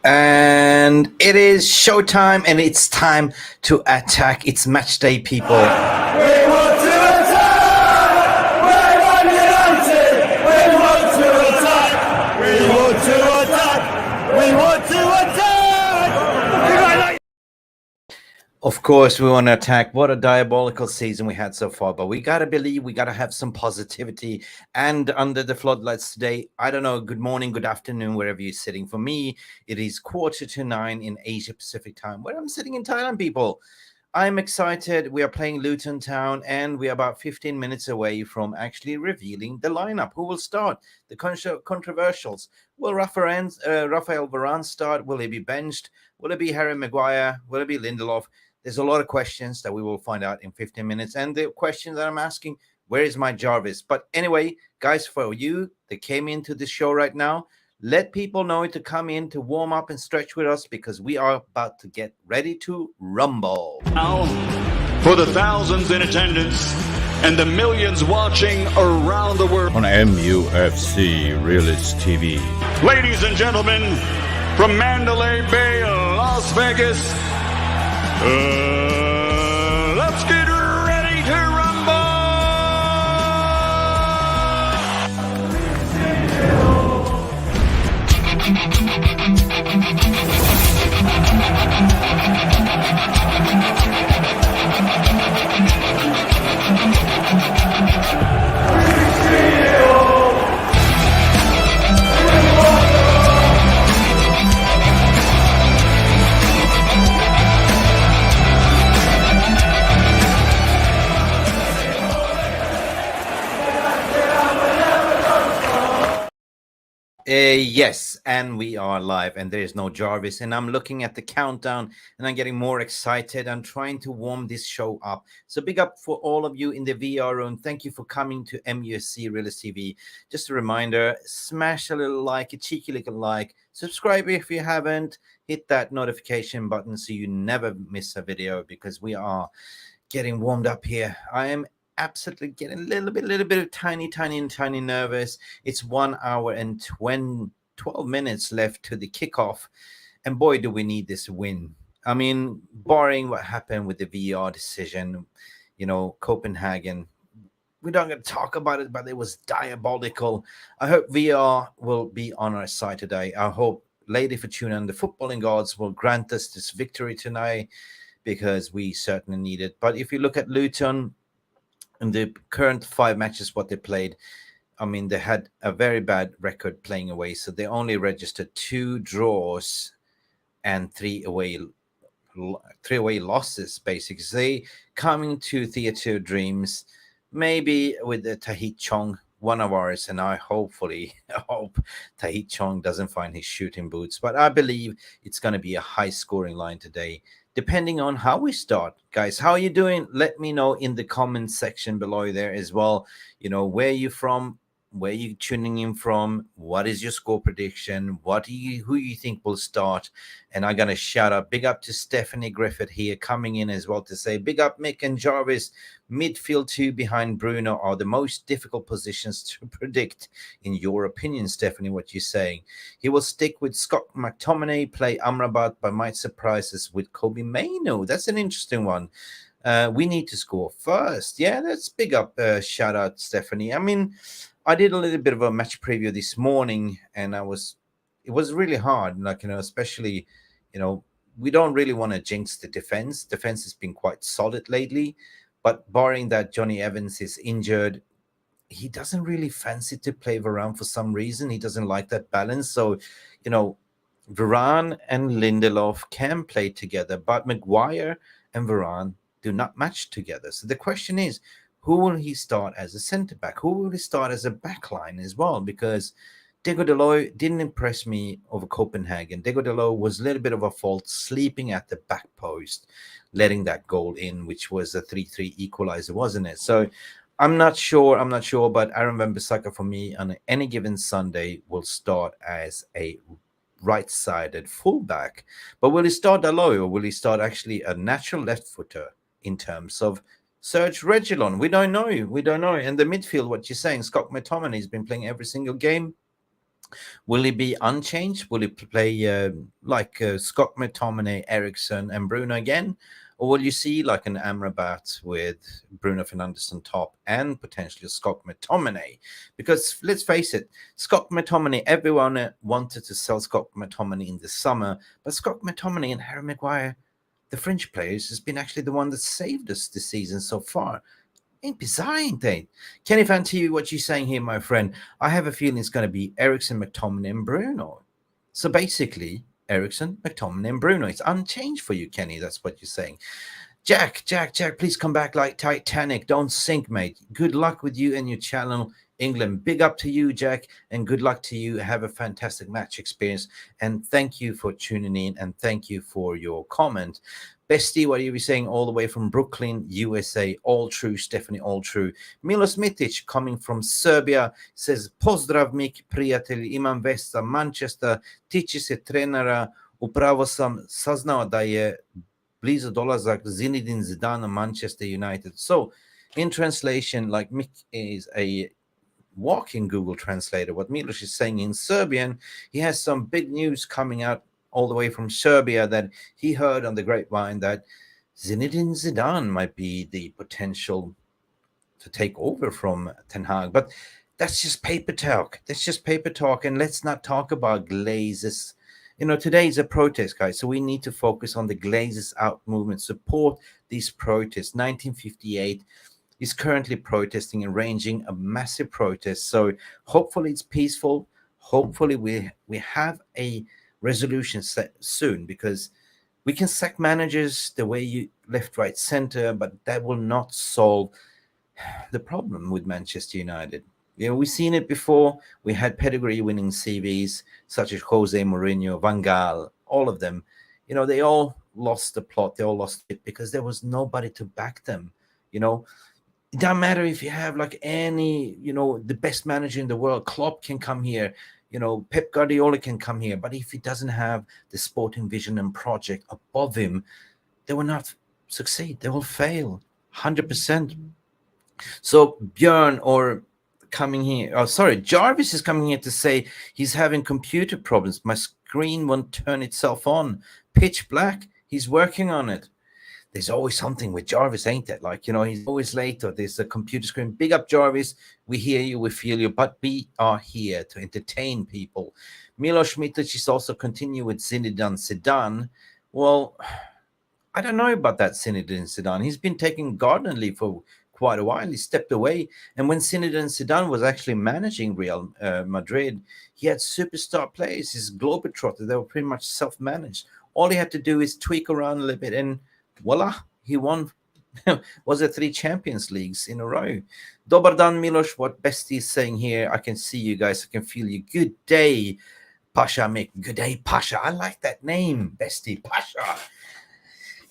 And it is showtime, and it's time to attack. It's match day, people. We want to attack! We're Man United! We want to attack! We want to attack! We want to attack! Of course, we want to attack. What a diabolical season we had so far, but we got to believe, we got to have some positivity. And under the floodlights today, I don't know, good morning, good afternoon, wherever you're sitting. For me, it is 8:45 in Asia Pacific time, where I'm sitting in Thailand, people. I'm excited. We are playing Luton Town, and we are about 15 minutes away from actually revealing the lineup. Who will start? The controversials. Will Rafael Varane start? Will he be benched? Will it be Harry Maguire? Will it be Lindelof? There's a lot of questions that we will find out in 15 minutes. And the question that I'm asking, where is my Jarvis? But anyway, guys, for you that came into the show right now, let people know to come in to warm up and stretch with us, because we are about to get ready to rumble. Now, for the thousands in attendance and the millions watching around the world on Mufc Realist TV. Ladies and gentlemen, from Mandalay Bay, Las Vegas, let's get ready to rumble! Yes, and we are live, and there is no Jarvis, and I'm looking at the countdown, and I'm getting more excited. I'm trying to warm this show up. So big up for all of you in the VR room. Thank you for coming to Mufc Realist TV. Just a reminder, smash a little like, a cheeky little like, subscribe if you haven't, hit that notification button so you never miss a video, because we are getting warmed up here. I am absolutely getting a little bit of tiny nervous. It's 1 hour and 12 minutes left to the kickoff, and boy, do we need this win. I mean, barring what happened with the VR decision, Copenhagen, we're not going to talk about it, but it was diabolical. I hope VR will be on our side today. I hope Lady Fortuna and the footballing gods will grant us this victory tonight, because we certainly need it. But if you look at Luton, in the current 5 matches what they played, I mean, they had a very bad record playing away, so they only registered 2 draws and 3 away losses, basically. So they coming to Theatre Dreams, maybe with the Tahith Chong, one of ours, and I hope Tahith Chong doesn't find his shooting boots. But I believe it's going to be a high scoring line today, depending on how we start. Guys, how are you doing? Let me know in the comment section below there as well. Where you from, where you tuning in from, what is your score prediction, who you think will start. And I'm gonna shout out, big up to Stephanie Griffith here coming in as well to say, big up Mick and Jarvis. Midfield 2 behind Bruno are the most difficult positions to predict. In your opinion, Stephanie, what you're saying? He will stick with Scott McTominay, play Amrabat, but might surprise us with Kobe Mainoo. That's an interesting one. We need to score first. Yeah, that's big up. Shout out, Stephanie. I mean, I did a little bit of a match preview this morning, and it was really hard. Especially, we don't really want to jinx the defense. Defense has been quite solid lately, but barring that Johnny Evans is injured, he doesn't really fancy to play Varane for some reason. He doesn't like that balance. So, Varane and Lindelof can play together, but Maguire and Varane do not match together. So the question is, who will he start as a centre back? Who will he start as a back line as well? Because Diego Dalot didn't impress me over Copenhagen. Diego Dalot was a little bit of a fault, sleeping at the back post, letting that goal in, which was a 3-3 equalizer, wasn't it? So I'm not sure, but Aaron Wan-Bissaka for me on any given Sunday will start as a right-sided fullback. But will he start Dalot, or will he start actually a natural left-footer in terms of Serge Reguilon? We don't know. And the midfield, what you're saying, Scott McTominay has been playing every single game. Will he be unchanged? Will he play like Scott McTominay, Ericsson, and Bruno again? Or will you see like an Amrabat with Bruno Fernandes on top and potentially Scott McTominay? Because let's face it, Scott McTominay, everyone wanted to sell Scott McTominay in the summer, but Scott McTominay and Harry Maguire, the French players, has been actually the one that saved us this season so far. Ain't bizarre, ain't they? Kenny Fan TV, what you saying here, my friend? I have a feeling it's going to be Ericsson, McTominay, and Bruno. So basically, Ericsson, McTominay, and Bruno. It's unchanged for you, Kenny. That's what you're saying. Jack, please come back like Titanic. Don't sink, mate. Good luck with you and your channel, England. Big up to you, Jack, and good luck to you. Have a fantastic match experience. And thank you for tuning in, and thank you for your comment. Bestie, what are you saying all the way from Brooklyn, USA? All true, Stephanie, all true. Milos Mitic, coming from Serbia, says, Pozdrav, Mick, prijatelj, imam vesta, Manchester, tiče se trenera, upravo sam saznao da je blizu dolazak Zinedine Zidane, Manchester United. So, in translation, like Mick is a walking Google translator, what Milos is saying in Serbian, he has some big news coming out all the way from Serbia that he heard on the grapevine that Zinedine Zidane might be the potential to take over from Ten Hag. But that's just paper talk. That's just paper talk. And let's not talk about Glazes. You know, today is a protest, guys. So we need to focus on the Glazes out movement, support these protests. 1958 is currently protesting, arranging a massive protest. So hopefully it's peaceful. Hopefully we have a resolution set soon, because we can sack managers the way you left, right, center, but that will not solve the problem with Manchester United. You know, we've seen it before. We had pedigree winning CVs such as Jose Mourinho, Van Gaal, all of them. You know, they all lost the plot. They all lost it because there was nobody to back them. You know, it doesn't matter if you have like any, you know, the best manager in the world. Klopp can come here. You know, Pep Guardiola can come here, but if he doesn't have the sporting vision and project above him, they will not succeed. They will fail 100%. So Björn or coming here, oh, sorry, Jarvis is coming here to say he's having computer problems. My screen won't turn itself on. Pitch black. He's working on it. There's always something with Jarvis, ain't it? Like, you know, he's always late, or there's a computer screen. Big up, Jarvis. We hear you, we feel you, but we are here to entertain people. Milos Mitic is also continue with Zinedine Zidane. Well, I don't know about that Zinedine Zidane. He's been taking garden leave for quite a while. He stepped away. And when Zinedine Zidane was actually managing Real Madrid, he had superstar players. His Globetrotter, they were pretty much self-managed. All he had to do is tweak around a little bit, and voila, he won. Was it 3 Champions Leagues in a row? Dobardan Milos, what Bestie is saying here. I can see you guys. I can feel you. Good day, Pasha Mick. Good day, Pasha. I like that name, Bestie. Pasha.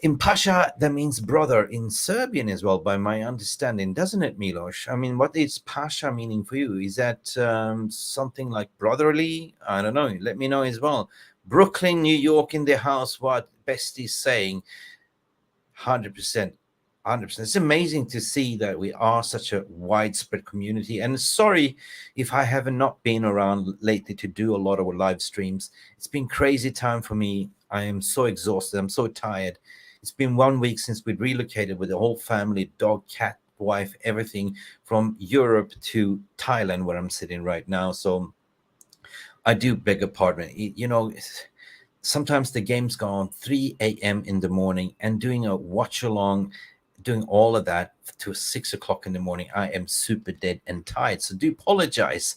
In Pasha, that means brother in Serbian as well, by my understanding, doesn't it, Milos? I mean, what is Pasha meaning for you? Is that something like brotherly? I don't know. Let me know as well. Brooklyn, New York in the house, what Bestie is saying. 100%. It's amazing to see that we are such a widespread community. And sorry if I have not been around lately to do a lot of live streams. It's been crazy time for me. I am so exhausted. I'm so tired. It's been 1 week since we relocated with the whole family, dog, cat, wife, everything, from Europe to Thailand, where I'm sitting right now. So I do beg a pardon. You know, sometimes the games go on 3 a.m. in the morning, and doing a watch along, doing all of that to 6 o'clock in the morning, I am super dead and tired. So do apologize.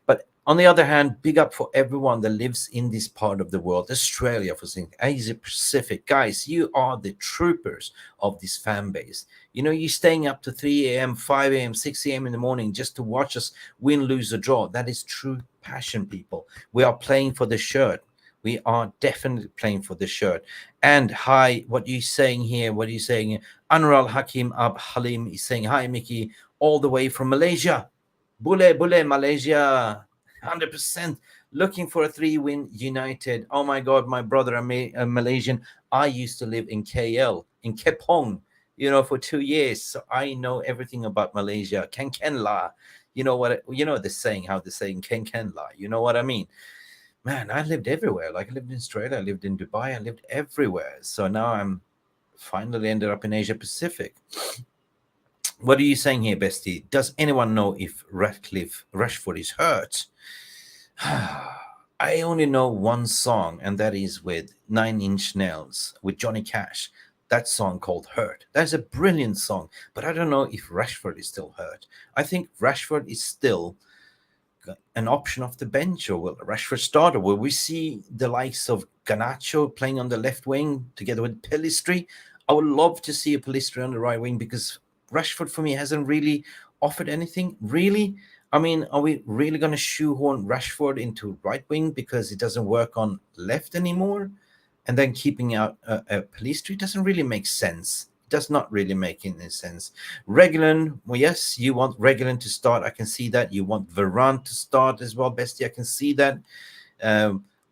But on the other hand, big up for everyone that lives in this part of the world. Australia, for saying Asia Pacific. Guys, you are the troopers of this fan base. You know, you're staying up to 3 a.m., 5 a.m., 6 a.m. in the morning just to watch us win, lose, or draw. That is true passion, people. We are playing for the shirt. We are definitely playing for the shirt. And hi, what are you saying here? What are you saying? Anral Hakim Ab Halim is saying, hi, Mickey, all the way from Malaysia. Bule, Malaysia. 100%. Looking for a 3-win United. Oh, my God, my brother, a Malaysian. I used to live in KL, in Kepong, you know, for 2 years. So I know everything about Malaysia. Ken La. You know what? You know the saying, how the saying can lie. You know what I mean? Man, I lived everywhere. Like I lived in Australia, I lived in Dubai, I lived everywhere. So now I'm finally ended up in Asia Pacific. What are you saying here, Bestie? Does anyone know if Rashford is hurt? I only know one song, and that is with 9 Inch Nails with Johnny Cash. That song called Hurt. That's a brilliant song, but I don't know if Rashford is still hurt. I think Rashford is still an option off the bench, or will Rashford start, or will we see the likes of Garnacho playing on the left wing together with Pellistri? I would love to see a Pellistri on the right wing, because Rashford for me hasn't really offered anything. Really, I mean, are we really going to shoehorn Rashford into right wing because it doesn't work on left anymore? And then keeping out a Pellistri doesn't really make sense. It does not really make any sense. Regulin, well, yes, you want Regulin to start. I can see that. You want Varane to start as well, Bestie. I can see that.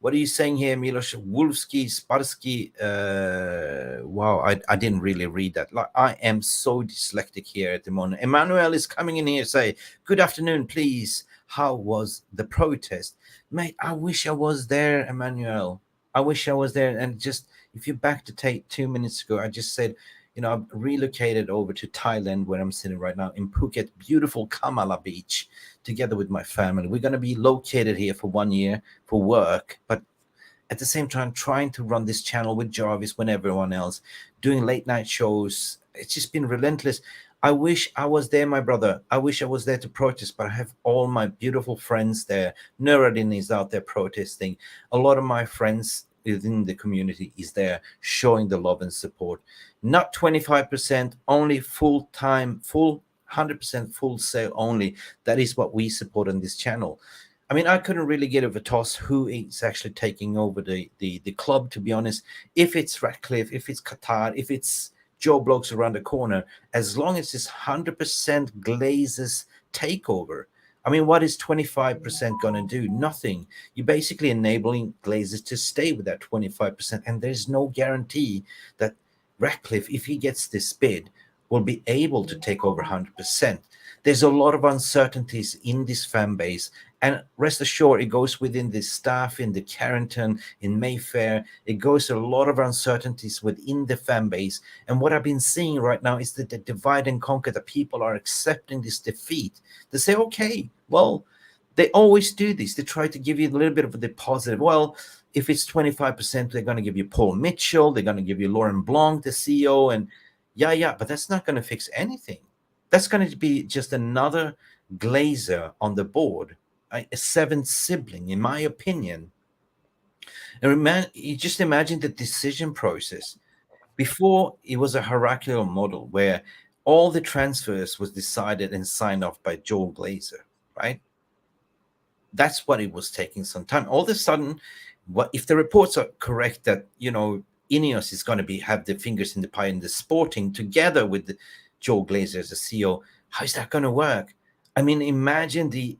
What are you saying here, Milos? Wolski, Sparsky. Wow, I didn't really read that. Like, I am so dyslexic here at the moment. Emmanuel is coming in here, say, good afternoon, please. How was the protest? Mate, I wish I was there, Emmanuel. I wish I was there. And just, if you're back to take 2 minutes ago, I just said, you know, I've relocated over to Thailand, where I'm sitting right now in Phuket, beautiful Kamala Beach, together with my family. We're going to be located here for 1 year for work, but at the same time, trying to run this channel with Jarvis when everyone else, doing late night shows. It's just been relentless. I wish I was there, my brother. I wish I was there to protest, but I have all my beautiful friends there. Nuruddin is out there protesting. A lot of my friends within the community is there showing the love and support. Not 25%, only full-time, full 100% full sale only. That is what we support on this channel. I mean, I couldn't really get a toss who is actually taking over the club, to be honest. If it's Ratcliffe, if it's Qatar, if it's Joe Blokes around the corner, as long as it's 100% Glazers takeover. I mean, what is 25% going to do? Nothing. You're basically enabling Glazers to stay with that 25%, and there's no guarantee that Ratcliffe, if he gets this bid, will be able to take over 100%. There's a lot of uncertainties in this fan base, and rest assured, it goes within the staff in the Carrington, in Mayfair. It goes a lot of uncertainties within the fan base. And what I've been seeing right now is that the divide and conquer, the people are accepting this defeat. They say, okay, well, they always do this. They try to give you a little bit of the positive. Well, if it's 25%, they're going to give you Paul Mitchell. They're going to give you Laurent Blanc, the CEO, and yeah, but that's not going to fix anything. That's going to be just another Glazer on the board, a seventh sibling, in my opinion. And you just imagine the decision process. Before, it was a hierarchical model where all the transfers was decided and signed off by Joel Glazer, right? That's what it was taking some time. All of a sudden, what if the reports are correct that, you know, Ineos is going to have the fingers in the pie in the Sporting together with Joel Glazer as a CEO? How is that going to work? I mean, imagine the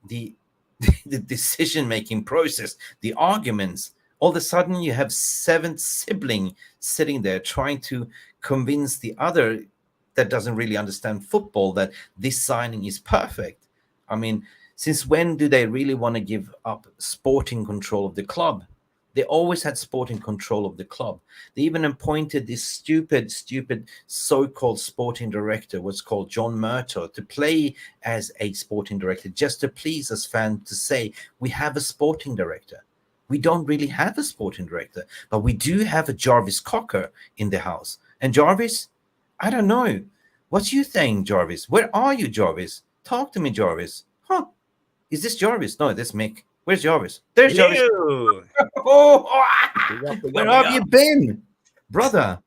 decision-making process, the arguments. All of a sudden, you have seventh sibling sitting there trying to convince the other that doesn't really understand football that this signing is perfect. I mean, since when do they really want to give up sporting control of the club? They always had sporting control of the club. They even appointed this stupid so-called sporting director, what's called John Murtaugh, to play as a sporting director, just to please us fans, to say, we have a sporting director. We don't really have a sporting director, but we do have a Jarvis Cocker in the house. And Jarvis, I don't know. What's you saying, Jarvis? Where are you, Jarvis? Talk to me, Jarvis. Huh? Is this Jarvis? No, that's Mick. Where's Jarvis? There's Jarvis. Where have you been, brother?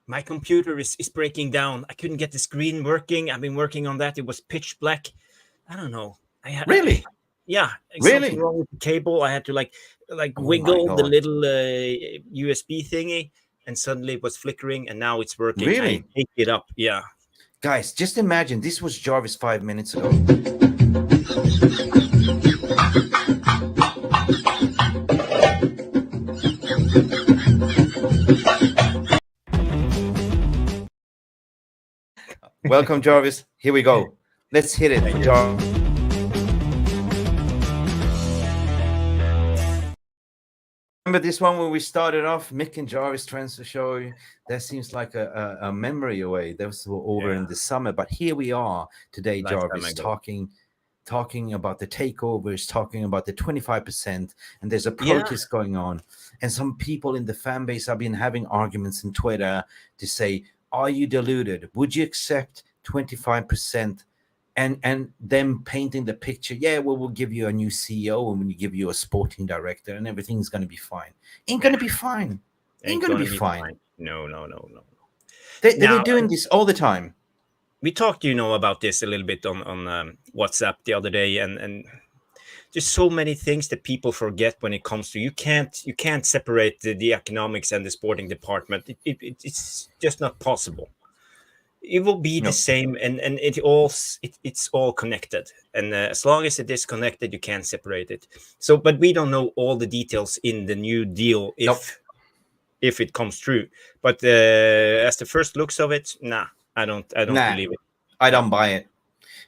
My computer is breaking down. I couldn't get the screen working. I've been working on that. It was pitch black. I don't know. Really? Yeah. Really? Something wrong with the cable. I had to like wiggle the little USB thingy, and suddenly it was flickering, and now it's working. Really? I picked it up. Yeah. Guys, just imagine this was Jarvis 5 minutes ago. Welcome, Jarvis. Here we go. Let's hit it, Jarvis. Remember this one when we started off, Mick and Jarvis transfer show? That seems like a memory away. That was over in the summer, but here we are today, Jarvis, talking about the takeovers, talking about the 25%, and there's a protest going on. And some people in the fan base have been having arguments on Twitter to say, are you deluded? Would you accept 25%? And them painting the picture, we'll give you a new CEO and we'll give you a sporting director and everything's going to be fine. Ain't going to be fine. Ain't going to be fine. No. They're doing this all the time. We talked, about this a little bit on WhatsApp the other day, and there's so many things that people forget when it comes to you can't separate the economics and the sporting department. It's just not possible. It will be the same, and it's all connected. And as long as it is connected, you can't separate it. So, but we don't know all the details in the new deal if it comes true. But as the first looks of it, I don't believe it. I don't buy it.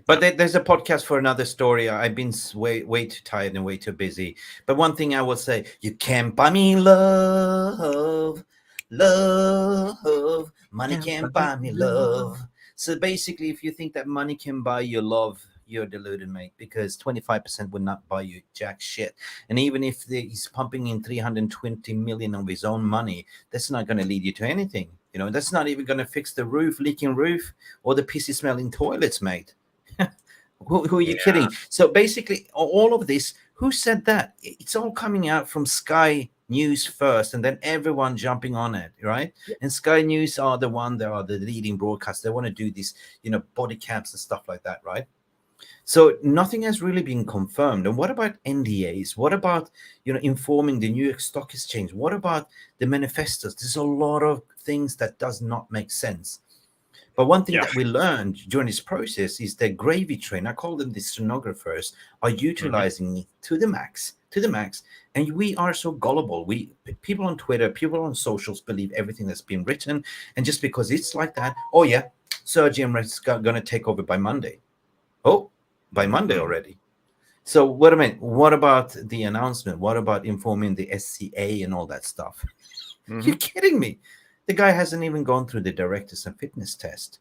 But there's a podcast for another story. I've been way too tired and way too busy. But one thing I will say, you can't buy me love. Money can't buy me love. So basically, if you think that money can buy your love, you're deluded, mate, because 25% would not buy you jack shit. And even if he's pumping in 320 million of his own money, that's not going to lead you to anything. That's not even going to fix the leaking roof or the pissy smelling toilets, mate. Who are you kidding? So basically, all of this, who said that? It's all coming out from Sky News first, and then everyone jumping on it, right? And Sky News are the leading broadcast. They want to do this, body cams and stuff like that, right? So nothing has really been confirmed. And what about NDAs? What about informing the New York Stock Exchange? What about the manifestos? There's a lot of things that does not make sense. But one thing that we learned during this process is the gravy train, I call them the stenographers, are utilizing it to the max. And we are so gullible. People on Twitter, people on socials believe everything that's been written. And just because it's like that, Sergio and Red's going to take over by Monday. Oh, by Monday already. So what about the announcement? What about informing the SCA and all that stuff? You're kidding me. The guy hasn't even gone through the directors and fitness test.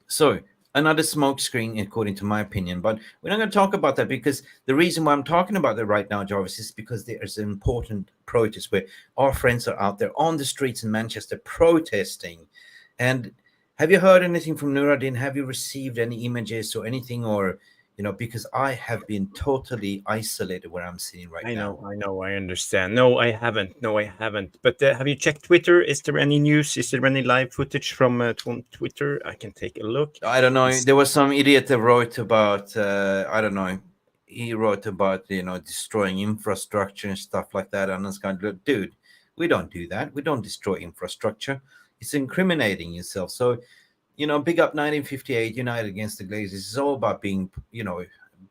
So another smokescreen, according to my opinion. But we're not going to talk about that, because the reason why I'm talking about it right now, Jarvis, is because there's an important protest where our friends are out there on the streets in Manchester protesting. And have you heard anything from Nuruddin? Have you received any images or anything? Or, because I have been totally isolated where I'm sitting right now. I know, I understand. No, I haven't. But have you checked Twitter? Is there any news? Is there any live footage from Twitter? I can take a look. I don't know. There was some idiot that wrote about, I don't know. He wrote about, destroying infrastructure and stuff like that. And I was kind of, dude, we don't do that. We don't destroy infrastructure. It's incriminating yourself. So, big up 1958, United Against the Glazers. It's all about being,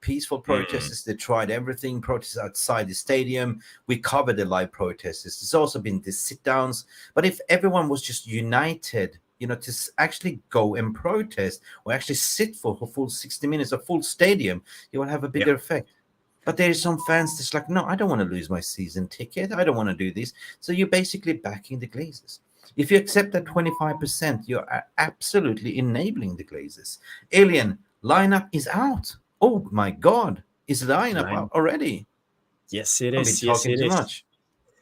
peaceful protesters. They tried everything, protests outside the stadium. We covered the live protesters. There's also been the sit-downs. But if everyone was just united, to actually go and protest or actually sit for a full 60 minutes, a full stadium, you will have a bigger effect. But there's some fans that's like, no, I don't want to lose my season ticket. I don't want to do this. So you're basically backing the Glazers. If you accept that 25%, you're absolutely enabling the Glazers. Alien, lineup is out. Oh my God. Is the lineup out already? Yes, it is. I've been talking too much.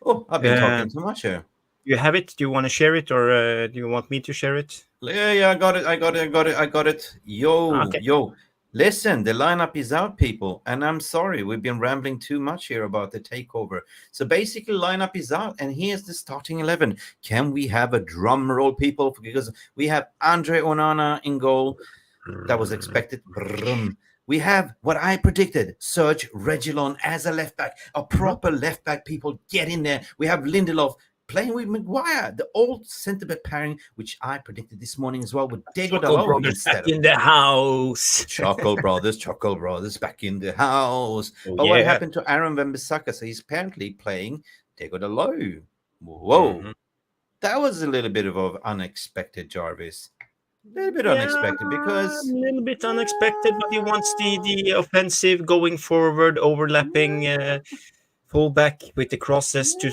Oh, I've been talking too much here. You have it? Do you want to share it, or do you want me to share it? Yeah, I got it. Yo. Listen, the lineup is out, people. And I'm sorry, we've been rambling too much here about the takeover. So basically, lineup is out, and here's the starting 11. Can we have a drum roll, people? Because we have Andre Onana in goal. That was expected. We have what I predicted, Serge Reguilon as a left back, a proper left back. People, get in there. We have Lindelof playing with Maguire, the old centre-back pairing, which I predicted this morning as well, with Diego Dalot back in the house. Chuckle brothers back in the house. But what happened to Aaron Wan-Bissaka? So he's apparently playing Diego Dalot. Whoa. That was a little bit of unexpected, Jarvis. A little bit unexpected, because a little bit unexpected, but he wants the offensive going forward, overlapping fullback with the crosses to.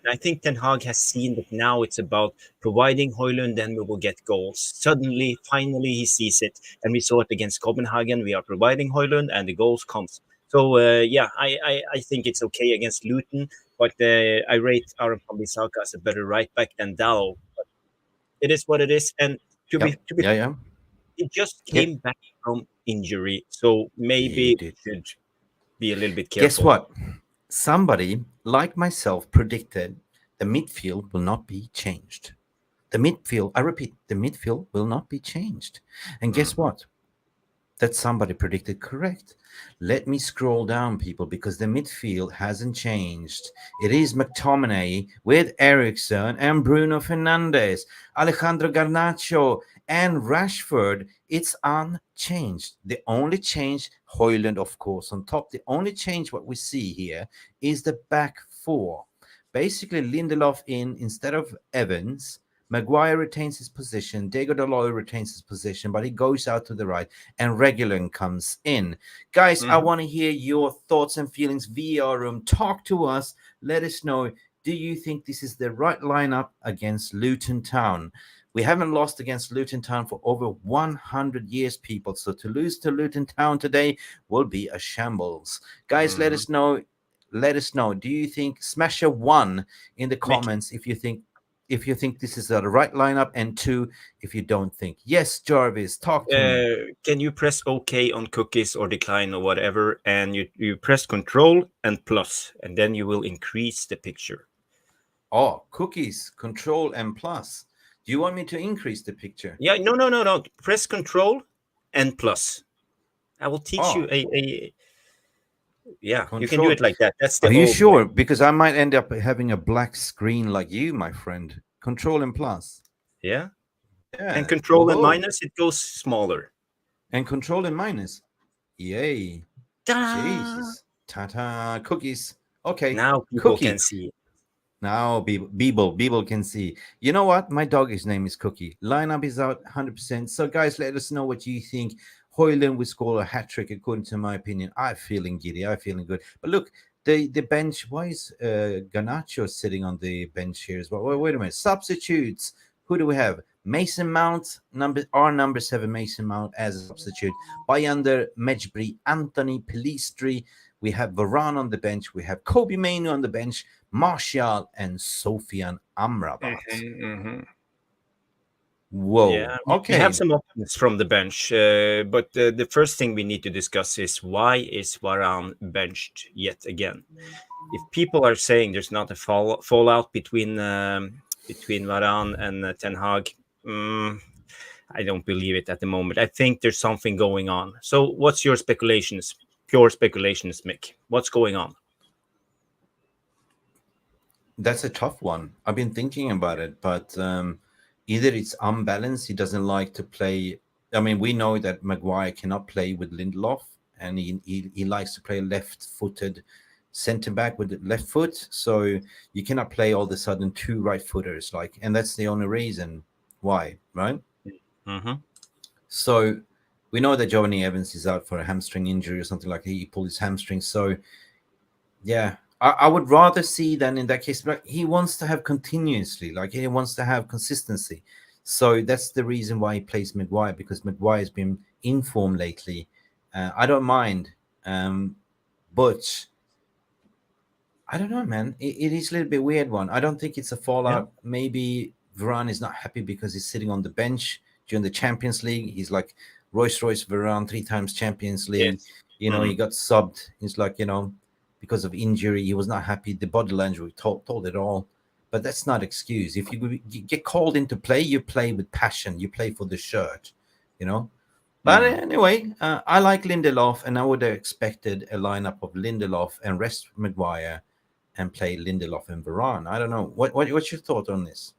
I think Ten Hag has seen that now it's about providing Højlund, then we will get goals. Suddenly, finally, he sees it, and we saw it against Copenhagen. We are providing Højlund, and the goals comes. So I think it's okay against Luton, but I rate Aaron Wan-Bissaka as a better right back than Dalot. But it is what it is, and to Yep. be Yeah. he just Yeah. came back from injury, so maybe we should be a little bit careful. Guess what? Somebody like myself predicted the midfield will not be changed. The midfield, I repeat, the midfield will not be changed. And guess what? That somebody predicted correct. Let me scroll down, people, because the midfield hasn't changed. It is McTominay with Eriksson and Bruno Fernandes, Alejandro Garnacho and Rashford. It's unchanged. The only change, Højlund, of course, on top. The only change what we see here is the back four. Basically, Lindelof in instead of Evans. Maguire retains his position. Diego Dalot retains his position, but he goes out to the right, and Regulon comes in. Guys, I want to hear your thoughts and feelings via our room. Talk to us. Let us know. Do you think this is the right lineup against Luton Town? We haven't lost against Luton Town for over 100 years, people. So to lose to Luton Town today will be a shambles. Guys, let us know. Let us know. Do you think smash a 1 in the comments if you think this is the right lineup, and 2 if you don't think. Yes, Jarvis, talk to me. Can you press OK on cookies or decline or whatever, and you press Control and plus, and then you will increase the picture. Oh, cookies, Control and plus. Do you want me to increase the picture? Yeah, no. Press Control and plus. I will teach you a yeah, Control. You can do it like that. That's the Are you old sure? way. Because I might end up having a black screen like you, my friend. Control and plus. Yeah. Yeah. And Control and Whoa. minus, it goes smaller. And Control and minus. Yay. Ta-da! Jesus. Ta-ta. Cookies. Okay. Now people Cookie. can see. Now Beeble can see. You know what? My dog's name is Cookie. Lineup is out 100%. So guys, let us know what you think. Højlund will score a hat-trick, according to my opinion. I'm feeling giddy. I'm feeling good. But look, the bench, why is Garnacho sitting on the bench here as well? Wait a minute. Substitutes. Who do we have? Mason Mount, number 7, Mason Mount as a substitute. Bayander, Mejbri, Anthony, Pelistri. We have Varane on the bench. We have Kobe Mainu on the bench, Martial, and Sofian Amrabat. Whoa. Yeah, okay. We have some options from the bench, but the first thing we need to discuss is why is Varane benched yet again? If people are saying there's not a fallout between Varane and Ten Hag, I don't believe it at the moment. I think there's something going on. So what's your speculations? Pure speculations, Mick. What's going on? That's a tough one. I've been thinking about it, but either it's unbalanced. He doesn't like to play. I mean, we know that Maguire cannot play with Lindelof, and he likes to play left-footed center back with the left foot. So you cannot play all of a sudden 2 right-footers, and that's the only reason why, right? So we know that Giovanni Evans is out for a hamstring injury or something like that. He pulled his hamstring. So yeah, I would rather see than in that case, like he wants to have continuously, like he wants to have consistency. So that's the reason why he plays Maguire, because Maguire has been in form lately. I don't mind, but I don't know, man. It is a little bit weird one. I don't think it's a fallout. Yeah. Maybe Varane is not happy because he's sitting on the bench during the Champions League. He's like Royce Varane, 3 times Champions League. Yes. You know, he got subbed. He's like, because of injury, he was not happy. The body language told it all. But that's not excuse. If you get called into play, you play with passion. You play for the shirt, But anyway, I like Lindelof, and I would have expected a lineup of Lindelof and rest Maguire and play Lindelof and Varane. I don't know. What's your thought on this?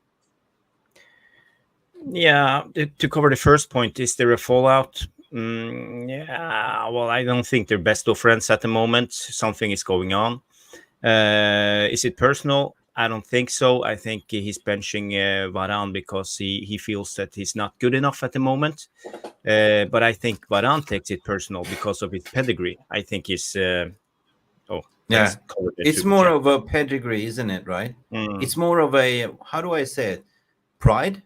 Yeah, to cover the first point, is there a fallout? Yeah, well, I don't think they're best of friends at the moment. Something is going on. Is it personal? I don't think so. I think he's benching Varane because he feels that he's not good enough at the moment. But I think Varane takes it personal because of his pedigree. I think he's Yeah, covered the it's Super more Chat. of a pedigree, isn't it? Right? Mm. It's more of a, how do I say it? Pride,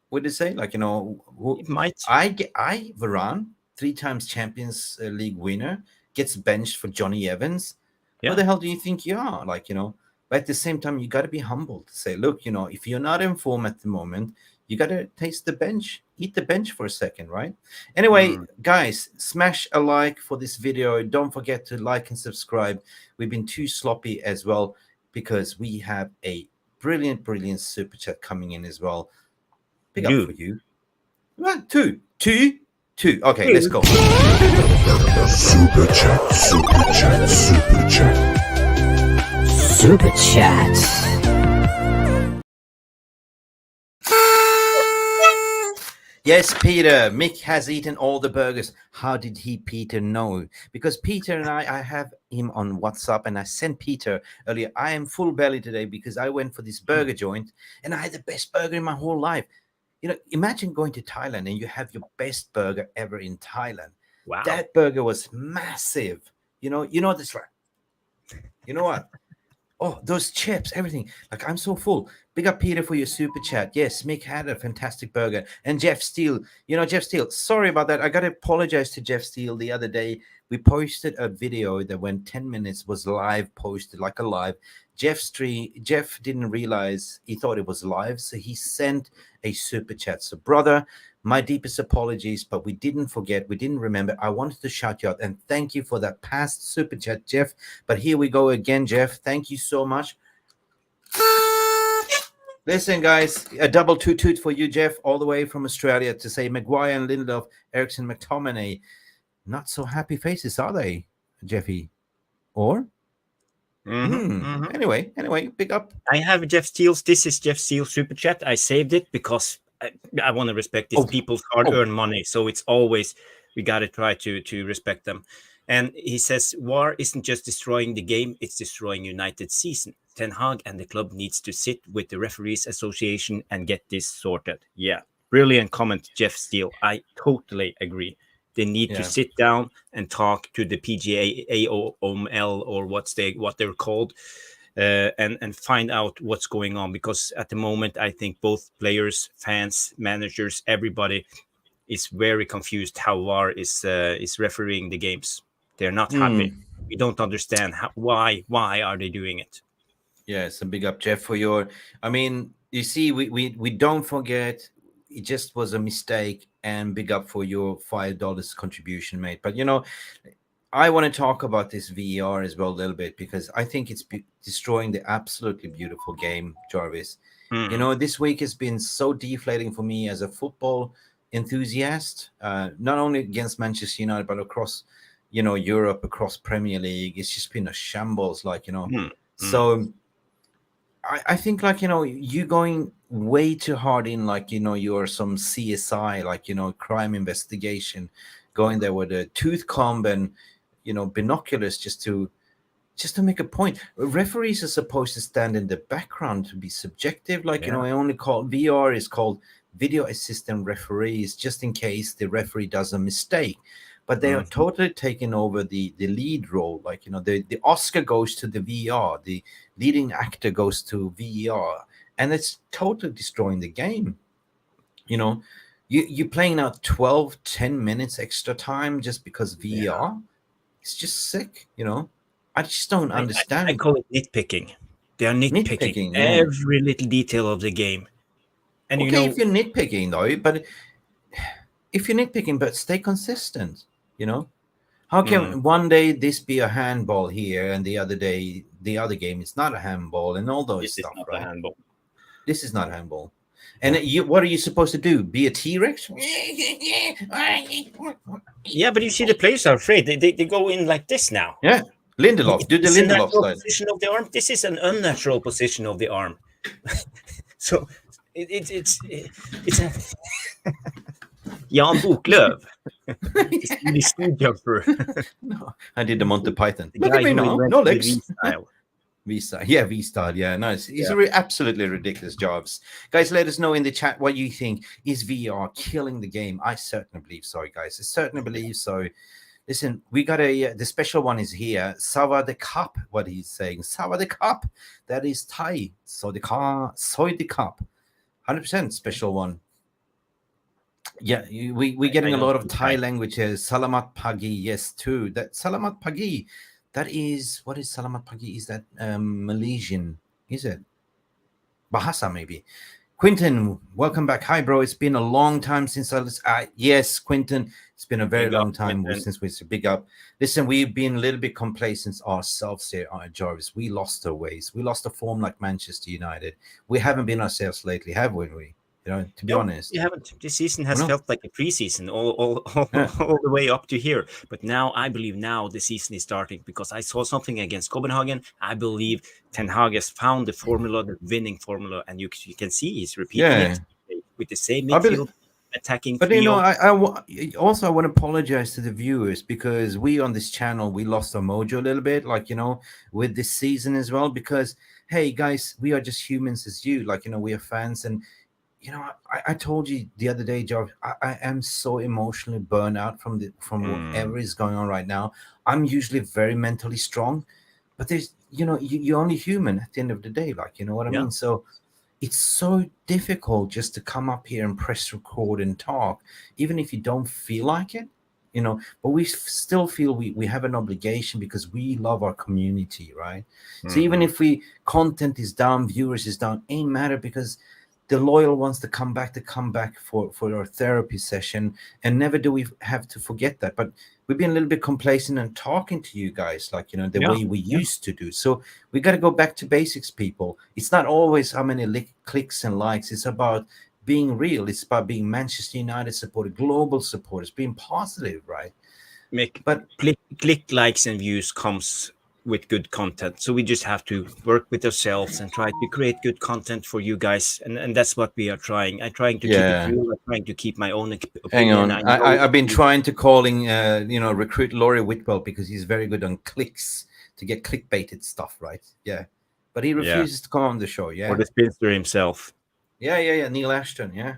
would you say? Like, who It might. Varane, 3 times Champions League winner, gets benched for Johnny Evans. Who Yeah. the hell do you think you are? Like, but at the same time, you got to be humble to say, look, if you're not in form at the moment, you got to taste the bench, eat the bench for a second, right? Anyway, guys, smash a like for this video. Don't forget to like and subscribe. We've been too sloppy as well because we have a brilliant super chat coming in as well. Big up for you. 1, 2, 2, 2. Okay, let's go. Super chat, super chat, super chat. Super Chat. Yes, Peter. Mick has eaten all the burgers. How did Peter know? Because Peter and I have him on WhatsApp, and I sent Peter earlier. I am full belly today because I went for this burger joint, and I had the best burger in my whole life. Imagine going to Thailand and you have your best burger ever in Thailand. Wow. That burger was massive. This right. You know what? Oh, those chips, everything. Like, I'm so full. Big up, Peter, for your super chat. Yes, Mick had a fantastic burger. And Jeff Steele, Jeff Steele, sorry about that. I got to apologize to Jeff Steele the other day. We posted a video that went 10 minutes, was live posted, like a live. Jeff didn't realize, he thought it was live, so he sent a super chat. So, brother, my deepest apologies, but we didn't forget, we didn't remember. I wanted to shout you out and thank you for that past super chat, Jeff. But here we go again, Jeff. Thank you so much. Listen, guys, a double toot for you, Jeff, all the way from Australia to say Maguire and Lindelof, Ericsson, McTominay. Not so happy faces, are they, Jeffy? Or? Anyway, big up. I have Jeff Steele's. This is Jeff Steele's super chat. I saved it because I want to respect these people's hard-earned money. So it's always, we got to try to respect them. And he says, war isn't just destroying the game, it's destroying United's season. Ten Hag and the club needs to sit with the Referees Association and get this sorted. Yeah, brilliant comment, Jeff Steele. I totally agree. They need to sit down and talk to the PGA, AOML, or what they're called, and find out what's going on. Because at the moment, I think both players, fans, managers, everybody is very confused how VAR is refereeing the games. They're not happy. We don't understand why are they doing it. Yes, a big up, Jeff, for your. I mean, you see, we don't forget. It just was a mistake, and big up for your $5 contribution, mate. But I want to talk about this VAR as well a little bit because I think it's destroying the absolutely beautiful game, Jarvis. This week has been so deflating for me as a football enthusiast, not only against Manchester United but across, Europe, across Premier League. It's just been a shambles, So I think, you going way too hard in, you're some CSI, crime investigation, going there with a tooth comb and, binoculars just to make a point. Referees are supposed to stand in the background to be subjective. I only call VR is called video assistant referees, just in case the referee does a mistake. But they are totally taking over the lead role. The Oscar goes to the VR, the leading actor goes to VR, and it's totally destroying the game. You're playing out 10 minutes extra time just because VR. Yeah. It's just sick, I just don't understand. I call it nitpicking. They are nitpicking every little detail of the game. And if you're nitpicking though, but if you're nitpicking, but stay consistent. How can one day this be a handball here and the other day the other game is not a handball and all those stuff, right? This is not handball. And what are you supposed to do? Be a T-Rex? Yeah, but you see the players are afraid. They go in like this now. Yeah, Lindelof. Do the Lindelof slide. Position of the arm. This is an unnatural position of the arm. So it's a Jan Boklöv. No, I did the Monty Python. Look at me now. No legs. V-style. Yeah, V-style. Yeah, nice. It's absolutely ridiculous, Jarvis. Guys, let us know in the chat what you think. Is VR killing the game? I certainly believe so, guys. I certainly believe so. Listen, we got the special one is here. Sava the cup. What he's saying, Sava the cup. That is Thai. So the cup. 100% special one. Yeah, we're getting a lot of Thai languages. Salamat pagi, yes, too. That Salamat pagi, that is, what is Salamat pagi? Is that Malaysian? Is it? Bahasa, maybe. Quinton, welcome back. Hi, bro. It's been a long time since yes, Quinton, it's been a very long time since we big up. Listen, we've been a little bit complacent ourselves here at Jarvis. We lost our ways. We lost a form like Manchester United. We haven't been ourselves lately, have we? You know, to be honest, you haven't. This season has felt like a preseason all the way up to here. But now, I believe now the season is starting because I saw something against Copenhagen. I believe Ten Hag has found the formula, the winning formula, and you can see he's repeating it with the same midfield attacking. But I also want to apologize to the viewers because we on this channel we lost our mojo a little bit, like with this season as well. Because hey, guys, we are just humans as you, like we are fans and. I told you the other day, Jarvis, I am so emotionally burned out from whatever is going on right now. I'm usually very mentally strong, but there's, you're only human at the end of the day, like, you know what I mean? So it's so difficult just to come up here and press record and talk, even if you don't feel like it, but we still feel we have an obligation because we love our community, right? So even if content is down, viewers is down, ain't matter because the loyal ones to come back for our therapy session, and never do we have to forget that. But we've been a little bit complacent and talking to you guys like the way we used to do. So we got to go back to basics, people. It's not always how many clicks and likes. It's about being real. It's about being Manchester United supporter, global supporters, being positive, right? Mick, but click, likes, and views comes with good content, so we just have to work with ourselves and try to create good content for you guys, and that's what we are trying. I'm trying to keep it real. I'm trying to keep my own opinion. Hang on, I've been trying to calling recruit Laurie Whitwell because he's very good on clicks to get clickbaited stuff, right? But he refuses to come on the show. Or the spinster himself. Neil Ashton.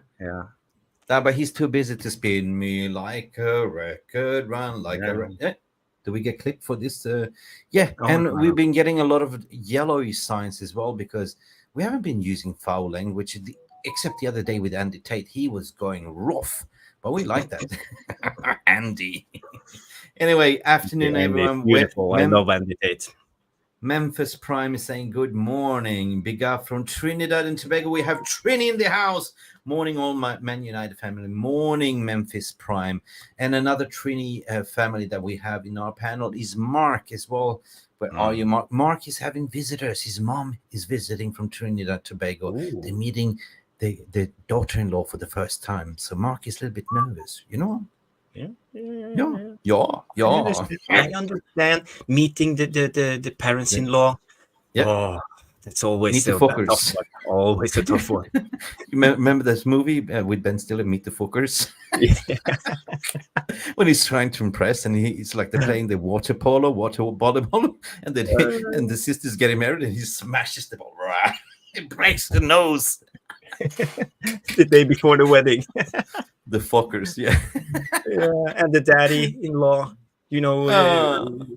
But he's too busy to spin me like a record, run like a record. Do we get clipped for this? We've been getting a lot of yellowy signs as well because we haven't been using foul language, except the other day with Andy Tate. He was going rough, but we like that. Andy. Anyway, afternoon, everyone. Beautiful. I love Andy Tate. Memphis Prime is saying good morning. Big up from Trinidad and Tobago. We have Trini in the house. Morning, all my Man United family. Morning, Memphis Prime. And another Trini family that we have in our panel is Mark as well. Where are you, Mark? Mark is having visitors. His mom is visiting from Trinidad and Tobago. Ooh. They're meeting the daughter-in-law for the first time. So Mark is a little bit nervous, I understand meeting the parents-in-law. Oh, that's always a tough one. Always a tough one. You remember this movie with Ben Stiller, Meet the Fuckers? When he's trying to impress, and it's like they're playing the water volleyball, and then and the sister's getting married, and he smashes the ball. It breaks the nose. The day before the wedding. The fuckers, and the daddy-in-law,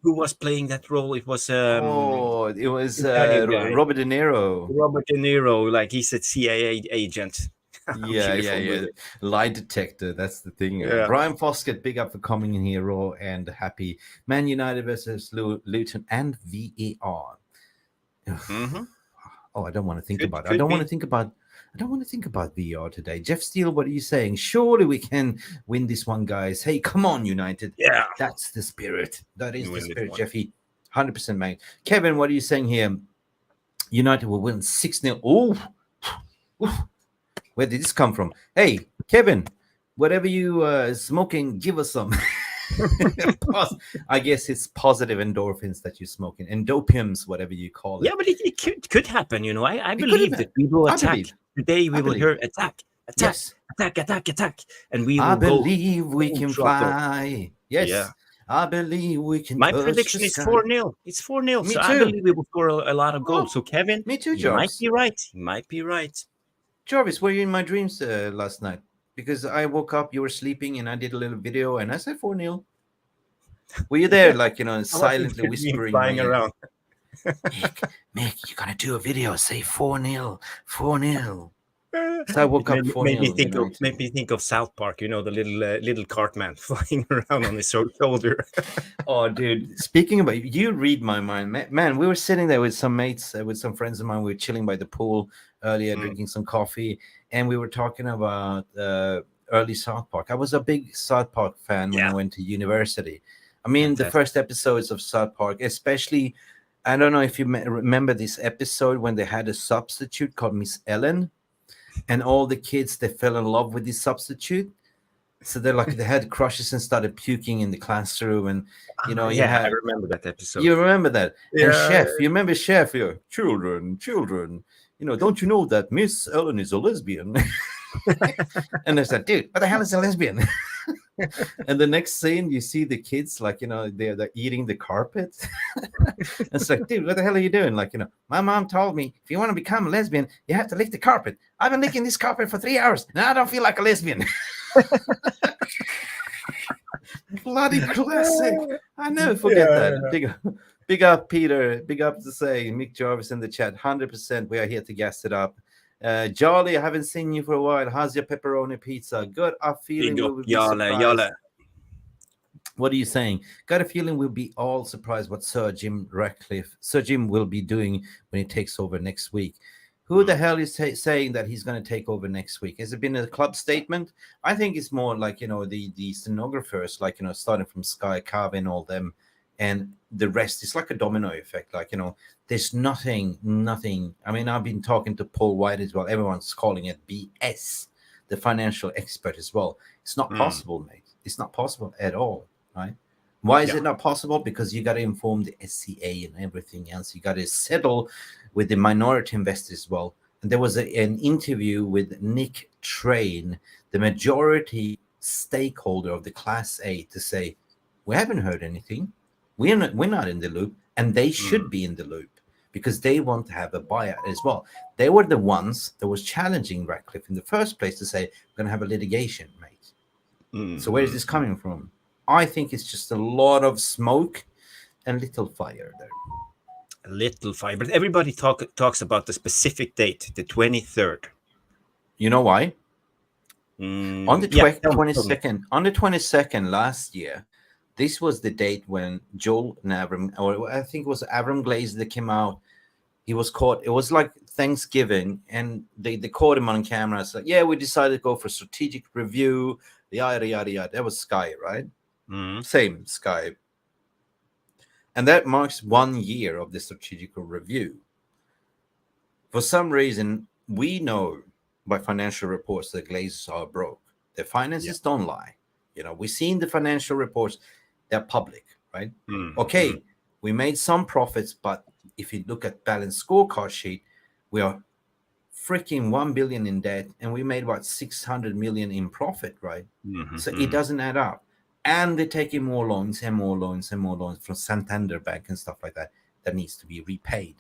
who was playing that role? It was Robert De Niro. Robert De Niro, like he's a CIA agent. Lie detector. That's the thing. Brian Foskett, big up for coming in here raw and happy. Man United versus Luton and VAR. Oh, I don't want to think about it. I don't want to think about VR today. Jeff Steele, what are you saying? Surely we can win this one, guys. Hey, come on, United. Yeah. That's the spirit. That is the spirit, Jeffy. 100%, mate. Kevin, what are you saying here? United will win 6-0. Oh, where did this come from? Hey, Kevin, whatever you smoking, give us some. I guess it's positive endorphins that you're smoking. Endopiums, whatever you call it. Yeah, but it could happen, I believe that we will attack. Today we will hear attack, and we will I believe we can fly. Yes. Yeah. I believe we can. My prediction is 4-0. It's 4-0. So I believe we will score a lot of goals. So Kevin, me too, Jarvis. You might be right. Jarvis, were you in my dreams last night? Because I woke up, you were sleeping, and I did a little video, and I said 4-0. Were you there, like, I was silently with me whispering flying in my ear, around. Mick, you're gonna do a video. Say 4-0, 4-0. So I It woke up 4-0 made me United. made me think of South Park. You know, the little Cartman flying around on his shoulder. Oh, dude. Speaking about, you read my mind, man. We were sitting there with some mates, with some friends of mine. We were chilling by the pool earlier, drinking some coffee, and we were talking about early South Park. I was a big South Park fan when I went to university. I mean, the Fantastic. first episodes of South Park, especially, I don't know if you remember this episode when they had a substitute called Miss Ellen, and all the kids, they fell in love with this substitute. So they had crushes and started puking in the classroom, and you I had, remember that episode. you remember that? And Yeah. Chef, you remember Chef? Children, don't you know that Miss Ellen is a lesbian? And they said, dude, what the hell is a lesbian? And the next scene, you see the kids they're eating the carpet. It's like, dude, what the hell are you doing? My mom told me if you want to become a lesbian, you have to lick the carpet. I've been licking this carpet for 3 hours, and I don't feel like a lesbian. Bloody classic. I never forget that. Big up, Peter. Big up to say Mick Jarvis in the chat. 100%. We are here to gas it up. Jolly, I haven't seen you for a while. How's your pepperoni pizza? Good. I'm feeling Big we up, will be Jale, surprised. Jale. What are you saying? Got a feeling we'll be all surprised what Sir Jim will be doing when he takes over next week. Who the hell is saying that he's going to take over next week? Has it been a club statement? I think it's more like, the stenographers, starting from Sky, Carvin, all them, and the rest. It's like a domino effect. There's nothing. I mean, I've been talking to Paul White as well. Everyone's calling it BS, the financial expert as well. It's not possible, mate. It's not possible at all, right? Why is it not possible? Because you got to inform the SCA and everything else. You got to settle with the minority investors as well. And there was an interview with Nick Train, the majority stakeholder of the Class A, to say, we haven't heard anything. We're not in the loop, and they should be in the loop because they want to have a buyout as well. They were the ones that was challenging Ratcliffe in the first place to say, we're going to have a litigation, mate. So where is this coming from? I think it's just a lot of smoke and little fire there. A little fire, but everybody talks about the specific date, the 23rd. You know why? On the 22nd, on the 22nd last year, this was the date when Joel and Avram, or I think it was Avram Glazer that came out. He was caught. It was like Thanksgiving, and they caught him on camera. It's like, yeah, we decided to go for strategic review. Yada yada yada. That was Sky, right? Same Sky. And that marks 1 year of the strategic review. For some reason, we know by financial reports that Glazers are broke. Their finances don't lie. We've seen the financial reports. They're public, right? We made some profits, but if you look at balanced scorecard sheet, we are freaking 1 billion in debt, and we made about 600 million in profit, right? So it doesn't add up. And they're taking more loans and more loans and more loans from Santander Bank and stuff like that needs to be repaid.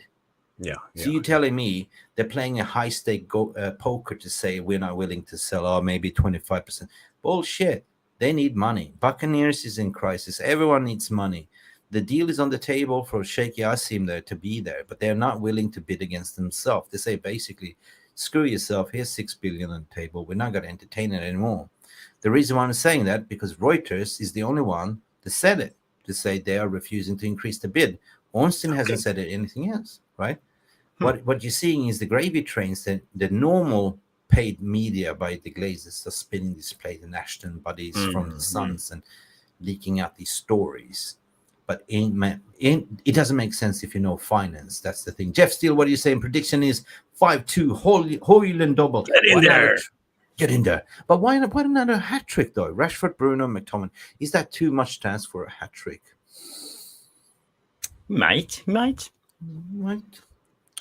So you're telling me they're playing a high-stake poker to say we're not willing to sell, or maybe 25%. Bullshit. They need money. Buccaneers is in crisis. Everyone needs money. The deal is on the table for Shaky Asim there to be there, but they're not willing to bid against themselves. They say basically, screw yourself. Here's 6 billion on the table. We're not going to entertain it anymore. The reason why I'm saying that, because Reuters is the only one that said it, to say they are refusing to increase the bid. Ornstein hasn't said anything else, right? What you're seeing is the gravy trains, the normal paid media by the Glazers are spinning this plate, and Ashton buddies from the Suns and leaking out these stories. But it doesn't make sense if you know finance. That's the thing. Jeff Steele, what are you saying? Prediction is 5-2, Hoyland double. Get in there. Get in there. But why another hat trick, though? Rashford, Bruno, McTominay. Is that too much to ask for a hat trick? Might.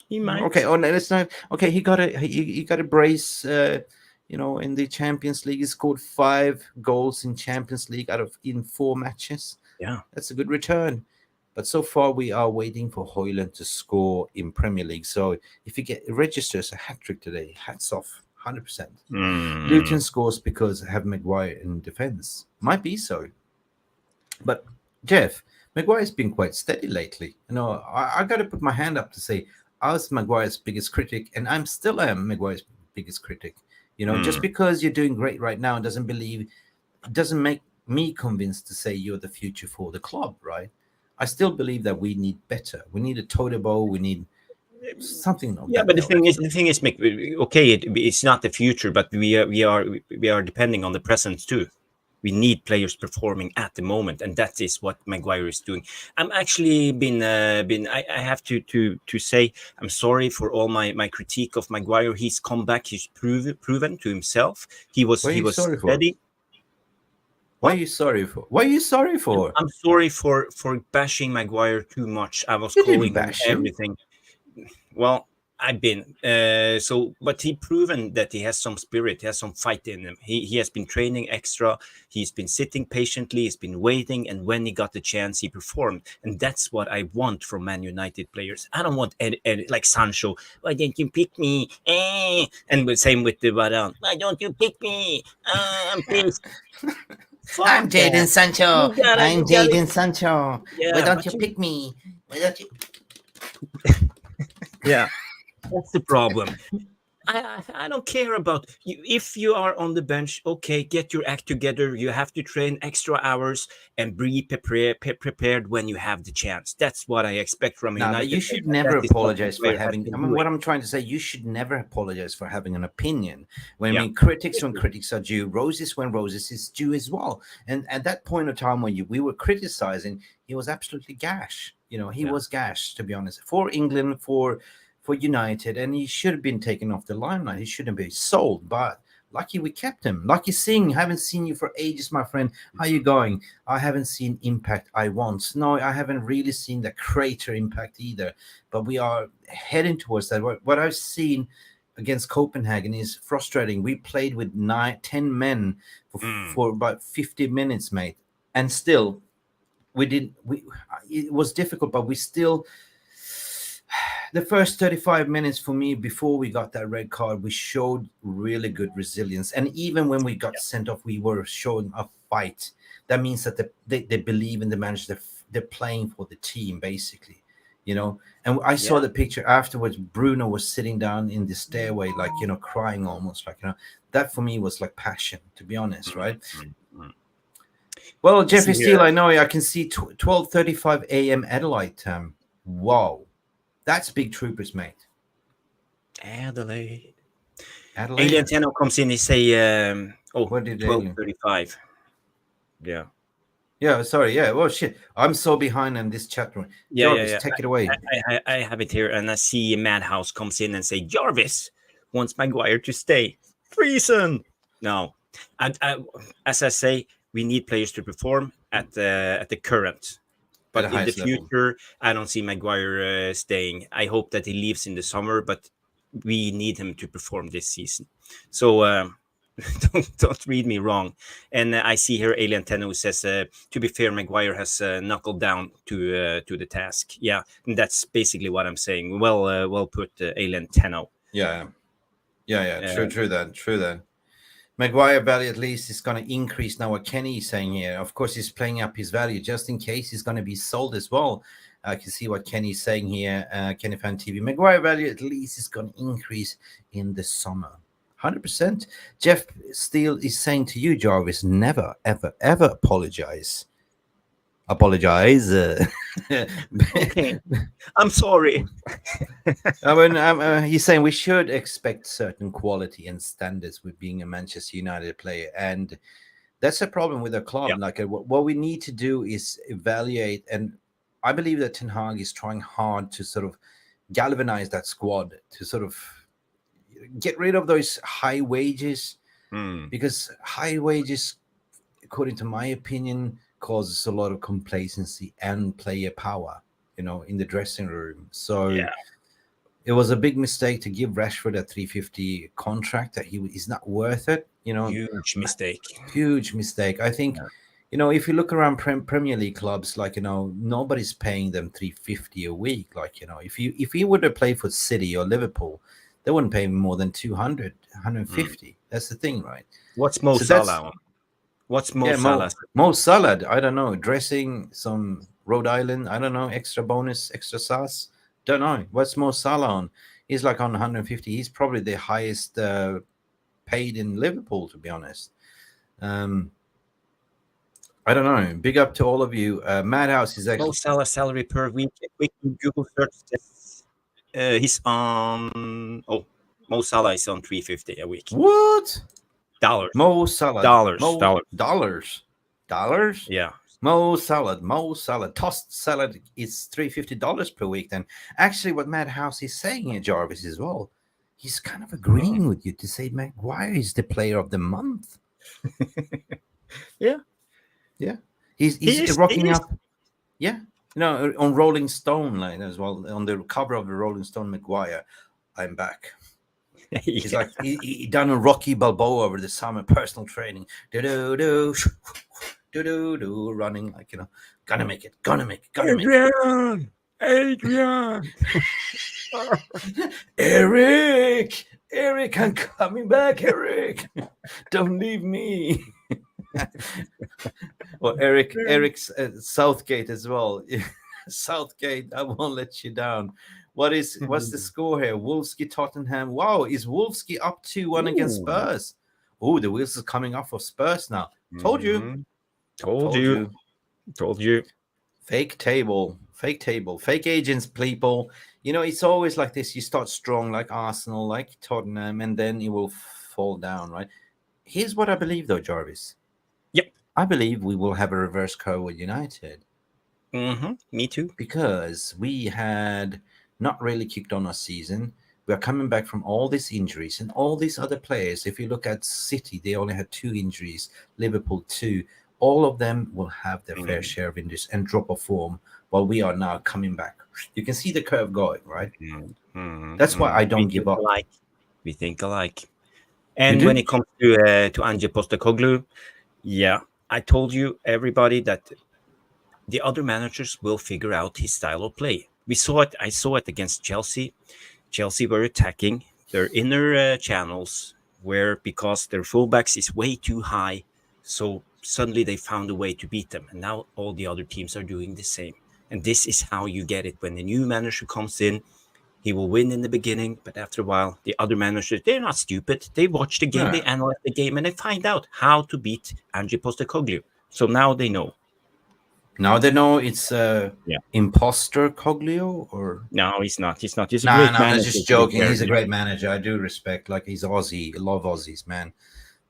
He might. Okay. Oh, no, let's not. Okay, he got a brace. In the Champions League, he scored 5 goals in Champions League in 4 matches. Yeah, that's a good return. But so far, we are waiting for Hoyland to score in Premier League. So if he registers a hat trick today, hats off, 100%. Luton scores because I have Maguire in defense. Might be so. But Jeff, Maguire's been quite steady lately. I got to put my hand up to say I was Maguire's biggest critic, and I'm still am Maguire's biggest critic. Just because you're doing great right now doesn't make me convinced to say you're the future for the club, right? I still believe that we need better. We need a Totebo. We need something of Yeah, that but ilk. the thing is, Mick, okay, it's not the future, but we are depending on the present too. We need players performing at the moment, and that is what Maguire is doing. I'm actually been. I have to say I'm sorry for all my critique of Maguire. He's come back. He's proven to himself. What are He you was sorry for? steady. What What? are you sorry for? What are you sorry for? I'm sorry for bashing Maguire too much. I was You didn't calling him bash him. everything. Well, I've been but he proven that he has some spirit, he has some fight in him. He has been training extra. He's been sitting patiently. He's been waiting, and when he got the chance, he performed. And that's what I want from Man United players. I don't want like Sancho. Why didn't you pick me? And the same with the Varane. Why don't you pick me? I'm pissed. I'm Fuck Jadon that. Sancho. I'm You gotta, Jadon Sancho. Why yeah, don't but you pick me? Why don't you? yeah. That's the problem. I don't care about you. If you are on the bench, okay, get your act together. You have to train extra hours and be prepared when you have the chance. That's what I expect from a No, but United you player. should And never that is what apologize for Maguire has having. been I mean, doing. what I'm trying to say, you should never apologize for having an opinion. When I Yeah. mean, critics when critics are due, roses when roses is due as well. And at that point of time when we were criticizing, he was absolutely gash. He Yeah. was gash, to be honest, for England, for United, and he should have been taken off the limelight. He shouldn't be sold, but lucky we kept him. Lucky seeing, haven't seen you for ages, my friend. How you going? I haven't seen impact I want. No, I haven't really seen the crater impact either. But we are heading towards that. What I've seen against Copenhagen is frustrating. We played with 10 men for about 50 minutes, mate, and still we did. We it was difficult, but we still. The first 35 minutes for me before we got that red card, we showed really good resilience. And even when we got sent off, we were showing a fight. That means that they believe in the manager. They're playing for the team, basically. And I saw Yeah. the picture afterwards. Bruno was sitting down in the stairway, like, crying almost, like, that for me was like passion, to be honest, right? Well, Jeffrey see Steele, here. I know I can see 12:35 a.m. Adelaide time. Wow. That's big troopers, mate. Adelaide. Adelaide. Alien Tenno comes in. He say, What did 12:35. Yeah. Yeah, sorry. Yeah. Well, shit. I'm so behind in this chat room. Yeah, Jarvis, yeah. take it away. I have it here, and I see Madhouse comes in and say Jarvis wants Maguire to stay. Treason. No, as I say, we need players to perform at the current. But At the in the highest level. future, I don't see Maguire staying. I hope that he leaves in the summer, but we need him to perform this season. So don't read me wrong. And I see here Alien Tenno says, to be fair, Maguire has knuckled down to the task. Yeah, and that's basically what I'm saying. Well put, Alien Tenno. Yeah. True that. Maguire value at least is going to increase now. What Kenny is saying here, of course, he's playing up his value just in case he's going to be sold as well. I can see what Kenny's saying here. Kenny Fan TV, Maguire value at least is going to increase in the summer. 100%. Jeff Steele is saying to you, Jarvis, never, ever, ever apologize. Okay, I'm sorry. I mean, he's saying we should expect certain quality and standards with being a Manchester United player, and that's a problem with the club. Yeah. Like, what we need to do is evaluate, and I believe that Ten Hag is trying hard to sort of galvanize that squad to sort of get rid of those high wages, because high wages, according to my opinion, causes a lot of complacency and player power, in the dressing room. So Yeah. it was a big mistake to give Rashford a 350 contract that he's not worth it. Huge mistake. Huge mistake. I think, if you look around Premier League clubs, like, nobody's paying them 350 a week. Like, if he were to play for City or Liverpool, they wouldn't pay him more than 200, 150. That's the thing, right? What's Mo So that's- Salah on? What's Mo Yeah, Salah's? Mo salad. I don't know. Dressing, some Rhode Island. I don't know. Extra bonus, extra sauce. Don't know. What's Mo Salah on? He's like on 150. He's probably the highest paid in Liverpool, to be honest. I don't know. Big up to all of you. Madhouse is Mo actually. Salah salary per week. A quick Google search. He's on. Oh, Mo Salah is on 350 a week. What? Dollars. Mo salad. Dollars. Mo Dollars. dollars. Dollars? Yeah. Mo salad. Mo salad. Tossed salad is $350 per week. Then actually, what Madhouse is saying here, Jarvis, as well. He's kind of agreeing with you to say Maguire is the player of the month. Yeah. Yeah. He's He is. rocking up. Yeah. On Rolling Stone, like as well, on the cover of the Rolling Stone, Maguire, I'm back. He's like he done a Rocky Balboa over the summer, personal training, do running, like, gonna make it. Adrian. Eric, I'm coming back, Eric. Don't leave me. Well, Eric's Southgate as well. Southgate, I won't let you down. What's the score here? Wolfsky Tottenham. Wow, is Wolfsky up 2-1 against Spurs? Oh, the wheels are coming off of Spurs now. Told you. Told you. Fake table, fake agents, people. It's always like this. You start strong, like Arsenal, like Tottenham, and then it will fall down, right? Here's what I believe, though, Jarvis. Yep. I believe we will have a reverse curve with United. Me too. Because we had not really kicked on our season. We are coming back from all these injuries and all these other players. If you look at City, they only had 2 injuries. Liverpool 2. All of them will have their fair share of injuries and drop off form, while we are now coming back. You can see the curve going, right? That's why I don't give up. We think alike. And when it comes to Ange Postecoglou, yeah, I told you, everybody, that the other managers will figure out his style of play. We saw it. I saw it against Chelsea. Chelsea were attacking their inner channels, where because their fullbacks is way too high, so suddenly they found a way to beat them. And now all the other teams are doing the same. And this is how you get it. When the new manager comes in, he will win in the beginning, but after a while, the other managers, they're not stupid. They watch the game, they analyze the game, and they find out how to beat Ange Postecoglou. So now they know. Now they know it's imposter Coglio, or no, he's not. He's not. He's a great manager. I'm just joking. He's a great manager. I do respect. Like, he's Aussie. I love Aussies, man.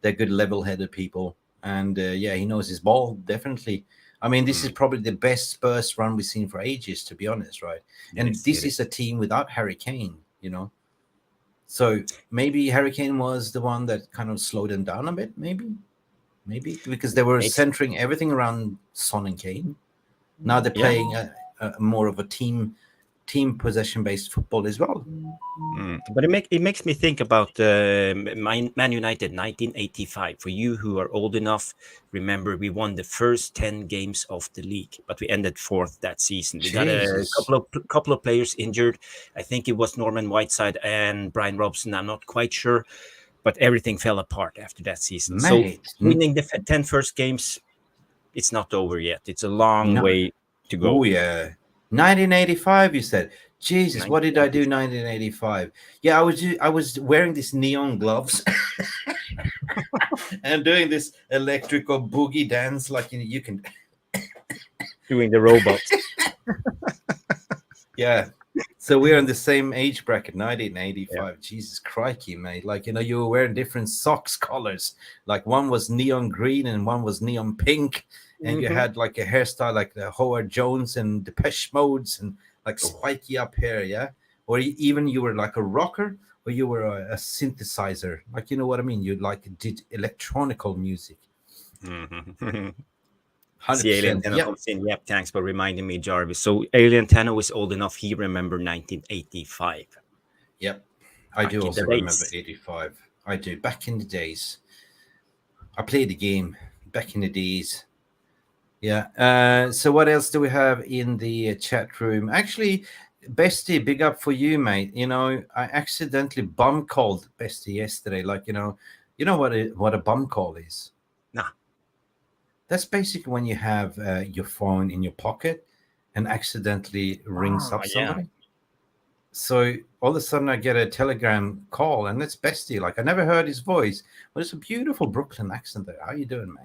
They're good, level-headed people, and he knows his ball, definitely. I mean, this is probably the best Spurs run we've seen for ages, to be honest, right? And this is a team without Harry Kane, So maybe Harry Kane was the one that kind of slowed them down a bit, maybe because they were centering everything around Son and Kane. Now they're playing a more of a team possession-based football as well. But it makes me think about Man United 1985. For you who are old enough, remember we won the first 10 games of the league, but we ended 4th that season. We got a couple of players injured. I think it was Norman Whiteside and Brian Robson. I'm not quite sure, but everything fell apart after that season. Mate. So winning the 10 first games, it's not over yet. It's a long way to go. Oh, yeah. 1985, you said. Jesus, what did I do 1985? Yeah, I was wearing these neon gloves and doing this electrical boogie dance, like you can doing the robots. Yeah. So we're in the same age bracket, 1985. Yeah. Jesus crikey, mate. Like, you were wearing different socks colors. Like, one was neon green and one was neon pink. And you had like a hairstyle like the Howard Jones and Depeche Modes and like spiky up hair, yeah? Or even you were like a rocker, or you were a synthesizer. Like, you know what I mean? You did electronical music. 100%. 100%. Alien Tenno comes in. Yep, thanks for reminding me, Jarvis. So Alien Tenno is old enough. He remembered 1985. Yep. I do also remember 85. I do. Back in the days. I played the game back in the days. Yeah. So what else do we have in the chat room? Actually, Bestie, big up for you, mate. I accidentally bum called Bestie yesterday. Like, you know what a bum call is? Nah. That's basically when you have your phone in your pocket and accidentally rings up yeah. somebody. So all of a sudden I get a Telegram call, and it's Bestie. Like, I never heard his voice, but it's a beautiful Brooklyn accent there. How you doing,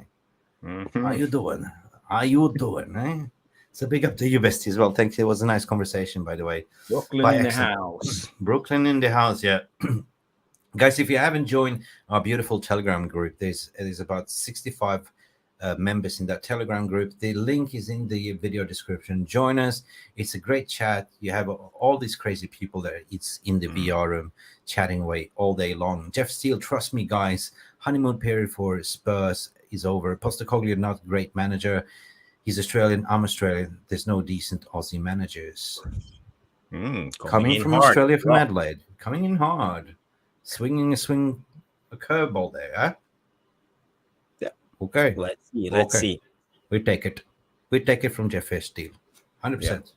man? How you doing? How you doing, eh? So big up to you, Bestie, as well. Thank you. It was a nice conversation, by the way. Brooklyn By in the accent. house. Brooklyn in the house, yeah. Guys, if you haven't joined our beautiful Telegram group, there's about 65 members in that Telegram group. The link is in the video description. Join us. It's a great chat. You have all these crazy people there. It's in the VR room chatting away all day long. Jeff Steele, trust me, guys, honeymoon period for Spurs is over. Postecoglou, not a great manager. He's Australian. I'm Australian. There's no decent Aussie managers. Coming from hard. Australia, from Adelaide. Coming in hard. Swinging a curveball there, huh? Yeah. Okay. Let's see. We take it from Jeff Steele. 100%.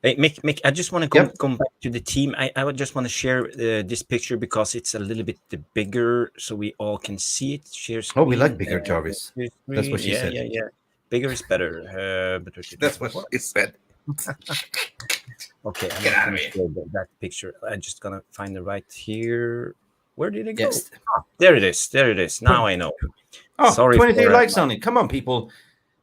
Hey, Mick, I just want to come back to the team. I would just want to share this picture because it's a little bit bigger so we all can see it. Share screen. Oh, we like bigger, Jarvis. That's what she said. Yeah. Bigger is better. That's what she said. Okay, I'm going to show that picture. I'm just going to find it right here. Where did it go? Yes. There it is. Now I know. Oh, sorry. 23 likes on it. Come on, people.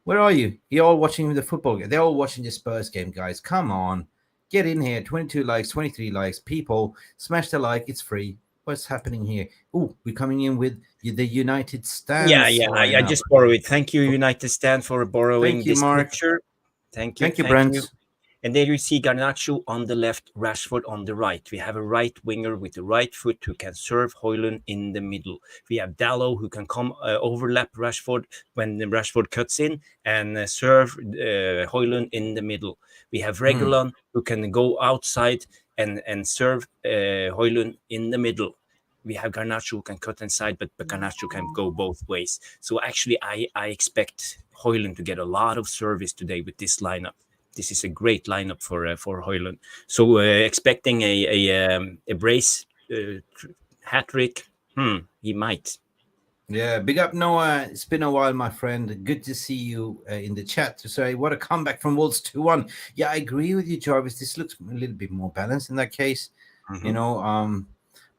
Where are you? You're all watching the football game. They're all watching the Spurs game, guys. Come on. Get in here. 22 likes, 23 likes. People, smash the like. It's free. What's happening here? Oh, we're coming in with the United Stand. Yeah. I just borrowed it. Thank you, United Stand, for borrowing this picture. Thank you. Thank you, Brent. And there you see Garnacho on the left, Rashford on the right. We have a right winger with the right foot who can serve Højlund in the middle. We have Dalot who can come overlap Rashford when the Rashford cuts in and serve Højlund in the middle. We have Reguilon who can go outside and serve Højlund in the middle. We have Garnacho who can cut inside, but Garnacho can go both ways. So actually, I expect Højlund to get a lot of service today with this lineup. This is a great lineup for Højlund. So expecting a brace hat trick, he might. Yeah, big up Noah. It's been a while, my friend. Good to see you in the chat. Sorry, what a comeback from Wolves 2-1. Yeah, I agree with you, Jarvis. This looks a little bit more balanced in that case. You know,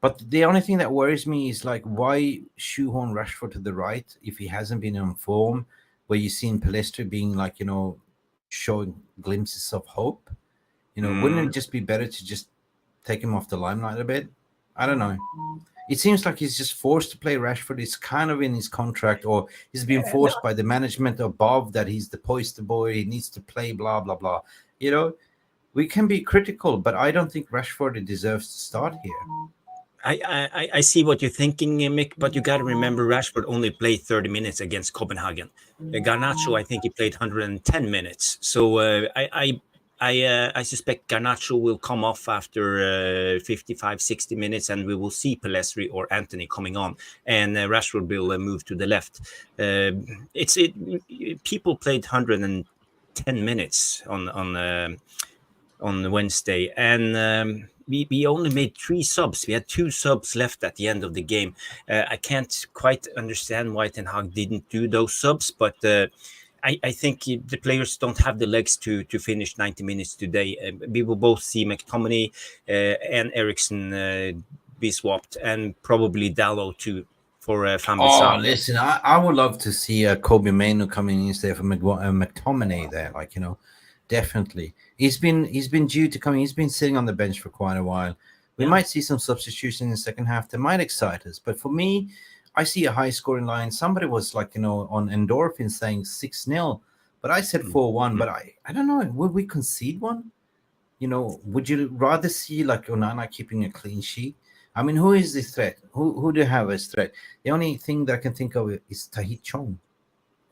but the only thing that worries me is like, why shoehorn Rashford to the right if he hasn't been on form? Where you seen Palestra being like, you know, showing glimpses of hope. You know, wouldn't it just be better to just take him off the limelight a bit? I don't know. It seems like he's just forced to play Rashford. It's kind of in his contract, or he's being forced by the management above that he's the poster boy. He needs to play, blah, blah, blah. You know, we can be critical, but I don't think Rashford deserves to start here. I see what you're thinking, Mick, but you got to remember Rashford only played 30 minutes against Copenhagen. Garnacho, I think he played 110 minutes. So I suspect Garnacho will come off after 55, 60 minutes, and we will see Pelestri or Anthony coming on, and Rashford will move to the left. People played 110 minutes on Wednesday, and we only made 3 subs. We had 2 subs left at the end of the game. I can't quite understand why Ten Hag didn't do those subs, but I think the players don't have the legs to finish 90 minutes today. We will both see McTominay and Eriksen be swapped, and probably Dalot too for Famisa. Oh, listen, I would love to see Kobe Mainoo coming in instead of McTominay there. Like, you know, definitely. He's been due to come. He's been sitting on the bench for quite a while. We might see some substitution in the second half. That might excite us. But for me, I see a high scoring line. Somebody was like, you know, on endorphin saying 6-0, but I said 4-1. But I don't know. Would we concede one? You know, would you rather see like Onana keeping a clean sheet? I mean, who is the threat? Who do you have as threat? The only thing that I can think of is Tahith Chong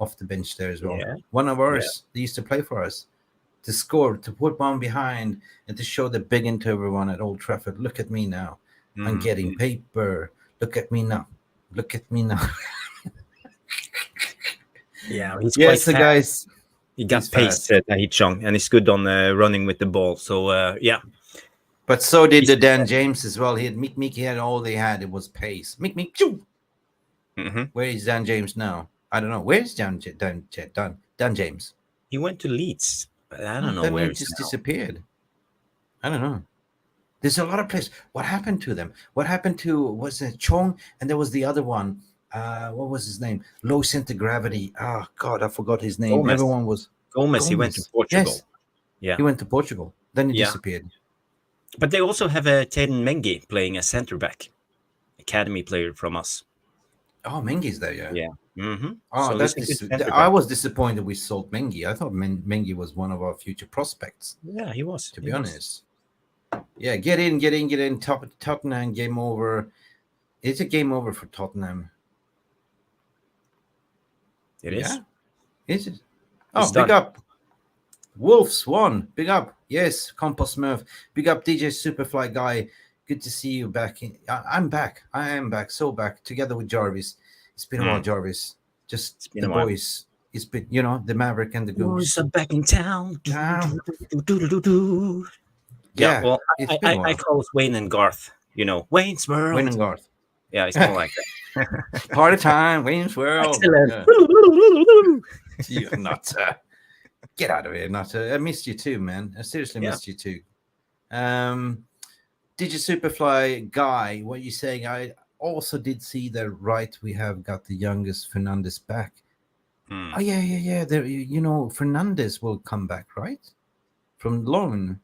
off the bench there as well. Yeah. One of ours that used to play for us. To score, to put one behind, and to show the big into everyone at Old Trafford. Look at me now. I'm getting paper. Look at me now. Look at me now. Yeah, he's quite fast. Guys. He got pace, Tahith Chong, and he's good on running with the ball. So, yeah. But so did the Dan James as well. He had Mick. He had all they had. It was pace. Mick. Where is Dan James now? I don't know. Where's Dan James? He went to Leeds, but I don't know Then where he he's just now. disappeared. I don't know. There's a lot of places. What happened to them? What happened to was it Chong? And there was the other one. What was his name? Low center gravity. Oh God, I forgot his name. Gomez. Everyone was Gomez. He went to Gomez. Portugal. Yes, Yeah, he went to Portugal. Then he Yeah. disappeared. but they also have a Teden Mengi playing a center back, academy player from us. Oh, Mengi's there, yeah. Yeah. Mm-hmm. Oh, So that's he's a good center I back. was disappointed we sold Mengi. I thought Mengi was one of our future prospects. Yeah, he was. To be honest, yeah, get in. Tottenham game over. It's a game over for Tottenham. It is. Yeah, is it? It's Oh, big done. up. Wolves won. Big up. Yes, Compost Smurf. Big up DJ Superfly guy. Good to see you back. I'm back. I am back. So back together with Jarvis. It's been a while, Jarvis. Just been the a while. boys. It's been, the Maverick and the Boys Goose. are back in town. Town. Yeah, well, it's been a I while. call Wayne and Garth. Wayne's World. Wayne and Garth. Yeah, it's more like that. Party time, Wayne's World. Excellent. Yeah. You're not. Get out of here, Nutter. I missed you too, man. I seriously missed you too. Digi Superfly guy, what are you saying? I also did see that we have got the youngest Fernandez back. Oh yeah. There, Fernandez will come back, right? From loan.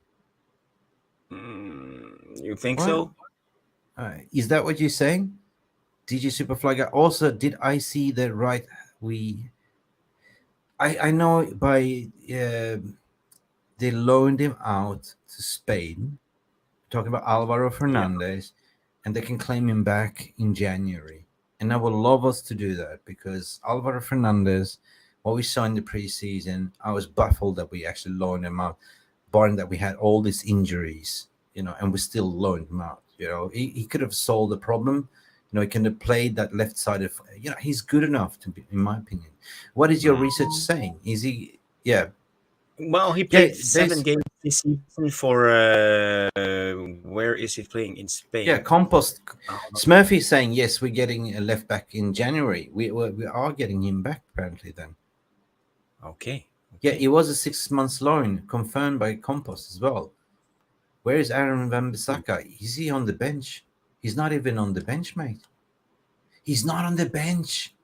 You think so? Is that what you're saying? DG Superfly guy. Also, did I see that right? I know they loaned him out to Spain. Talking about Alvaro Fernandez, and they can claim him back in January. And I would love us to do that because Alvaro Fernandez, what we saw in the preseason, I was baffled that we actually loaned him out, barring that we had all these injuries, and we still loaned him out. He could have solved the problem. He can have played that left side of. He's good enough to be, in my opinion. What is your research saying? Is he? Yeah. Well, he played 7 games this season for. Where is he playing in Spain? Yeah, Compost. Smurfy saying yes, we're getting a left back in January. We are getting him back apparently. Then. Okay. Yeah, it was a 6 months loan confirmed by Compost as well. Where is Aaron Wan-Bissaka? Is he on the bench? He's not even on the bench, mate. He's not on the bench.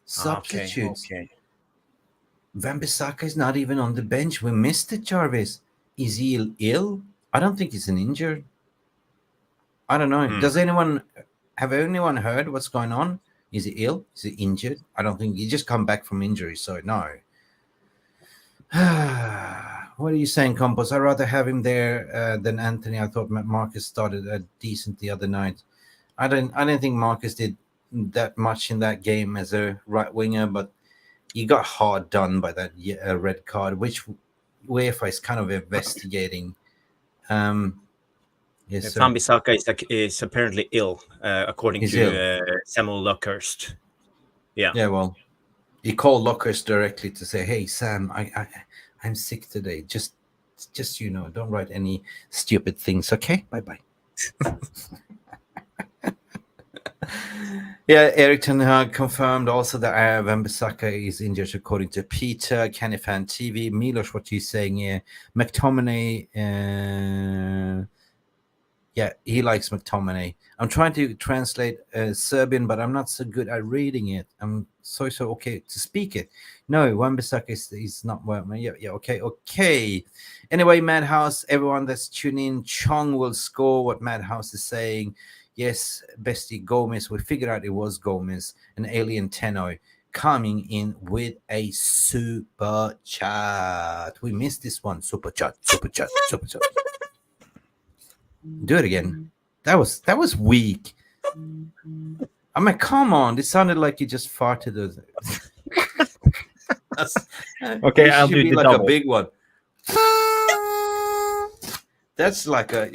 Substitutes. Okay. Wan-Bissaka is not even on the bench. We missed it, Jarvis. Is he ill? I don't think he's an injured. I don't know. Have anyone heard what's going on? Is he ill? Is he injured? I don't think he just come back from injury, so no. What are you saying, Compost? I'd rather have him there than Anthony. I thought Marcus started decent the other night. I didn't think Marcus did that much in that game as a right winger, but he got hard done by that red card, which UEFA is kind of investigating. Yes, Wan-Bissaka is apparently ill, according to Samuel Luckhurst. Yeah. Yeah, well, he called Luckhurst directly to say, "Hey, Sam, I'm sick today. Just don't write any stupid things, okay? Bye-bye." Yeah, Eric Ten Hag confirmed also that Wan-Bissaka is injured according to Peter, Canifan TV. Milos, what you saying here? McTominay, yeah, he likes McTominay. I'm trying to translate Serbian, but I'm not so good at reading it. I'm so okay to speak it. No, Wan-Bissaka is not well. Yeah, okay. Anyway, Madhouse, everyone that's tuning in, Chong will score what Madhouse is saying. Yes, Bestie Gomez. We figured out it was Gomez, an alien Tenno, coming in with a super chat. We missed this one. Super chat. Do it again. That was weak. I mean, come on. It sounded like you just farted. Okay, I'll do the like double. A big one. That's like a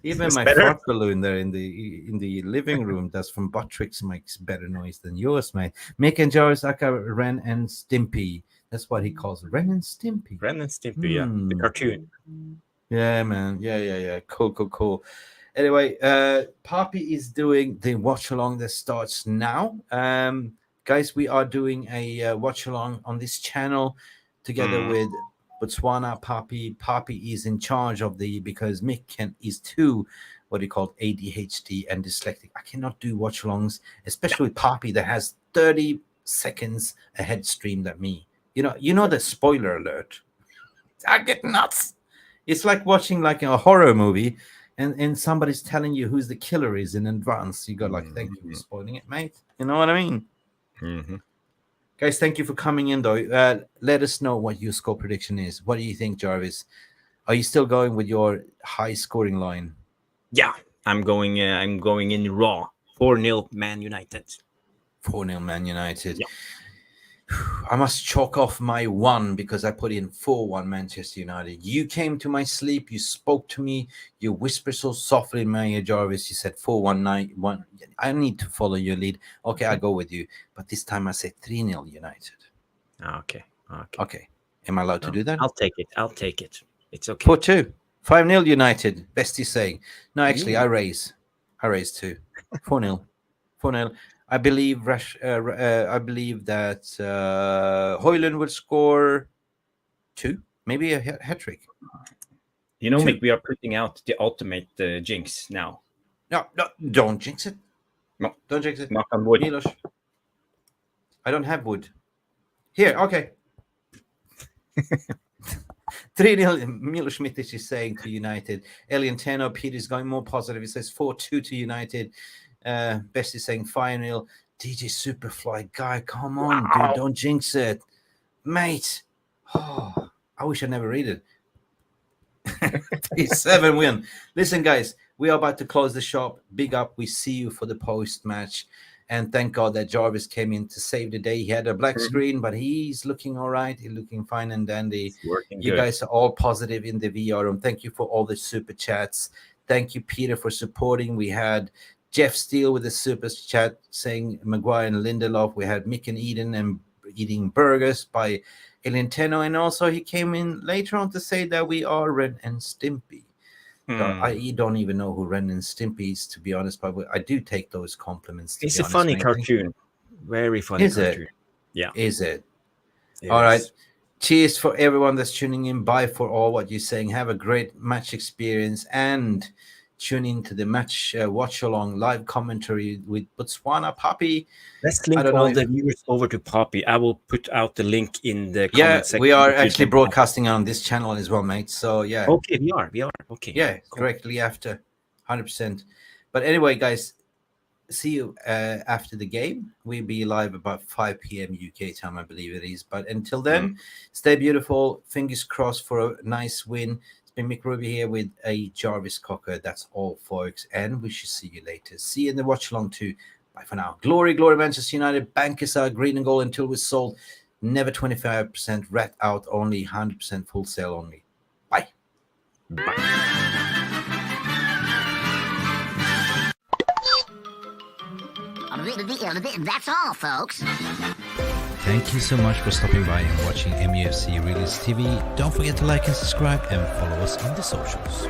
even my fart balloon there in the living room that's from Buttricks makes better noise than yours, mate. Mick and Jarvis aka Ren and Stimpy. That's what he calls it. Ren and Stimpy. Ren and Stimpy, yeah. The cartoon. Yeah, man. Yeah. Cool. Anyway, Poppy is doing the watch along that starts now. Guys, we are doing a watch along on this channel together with Botswana Poppy. Poppy is in charge of because Mick is too, what he called ADHD and dyslexic. I cannot do watch alongs, especially with Poppy that has 30 seconds ahead stream than me. You know the spoiler alert. I get nuts. It's like watching like a horror movie and somebody's telling you who's the killer is in advance. You go like, thank you for spoiling it, mate. You know what I mean? Guys, thank you for coming in, though. Let us know what your score prediction is. What do you think, Jarvis? Are you still going with your high scoring line? Yeah, I'm going in raw. 4-0 Man United. 4-0 Man United. Yeah. I must chalk off my 1 because I put in 4-1 Manchester United. You came to my sleep. You spoke to me. You whispered so softly in my ear, Jarvis. You said 4-1. I need to follow your lead. Okay, I'll go with you. But this time I say 3-0 United. Okay. Am I allowed to do that? I'll take it. It's okay. 4-2. 5-0 United. Best is saying. No, actually, I raise 2. 4-0. 4-0. I believe that Højlund will score 2, maybe a hat trick. Mick, we are putting out the ultimate jinx now. No, don't jinx it. No, don't jinx it. Knock on wood. Milos. I don't have wood. Here, okay. 3-0. Milos Mitic is saying to United. Elian Teno, Peter is going more positive. He says 4-2 to United. Best is saying 5-0. DJ Superfly guy, come on, dude, don't jinx it, mate. Oh, I wish I never read it. 3-7 win. Listen, guys, we are about to close the shop. Big up. We see you for the post match, and thank God that Jarvis came in to save the day. He had a black screen, but he's looking all right. He's looking fine and dandy. You guys are all positive in the VR room. Thank you for all the super chats. Thank you, Peter, for supporting. We had Jeff Steele with the super chat saying Maguire and Lindelof. We had Mick and Eden and eating burgers by Elenteno. And also he came in later on to say that we are Ren and Stimpy. I don't even know who Ren and Stimpy is, to be honest, but I do take those compliments. It's a funny cartoon. Very funny cartoon. It? Yeah. Is it? All right. Cheers for everyone that's tuning in. Bye for all what you're saying. Have a great match experience and tune into the match watch along live commentary with Botswana Poppy. Let's link all the viewers over to Poppy. I will put out the link in the comment section. We are actually broadcasting on this channel as well, mate. So yeah. Okay, we are. Okay. Yeah, cool. Directly after 100%. But anyway, guys, see you after the game. We'll be live about 5 p.m. UK time, I believe it is. But until then, stay beautiful. Fingers crossed for a nice win. Mick Ruby here with a Jarvis Cocker. That's all, folks, and we should see you later. See you in the watch along too. Bye for now. Glory, Manchester United. Bankers are green and gold until we're sold. Never 25% rat out, only 100% full sale only. Bye. That's all, folks. Thank you so much for stopping by and watching Mufc Realist TV. Don't forget to like and subscribe and follow us on the socials.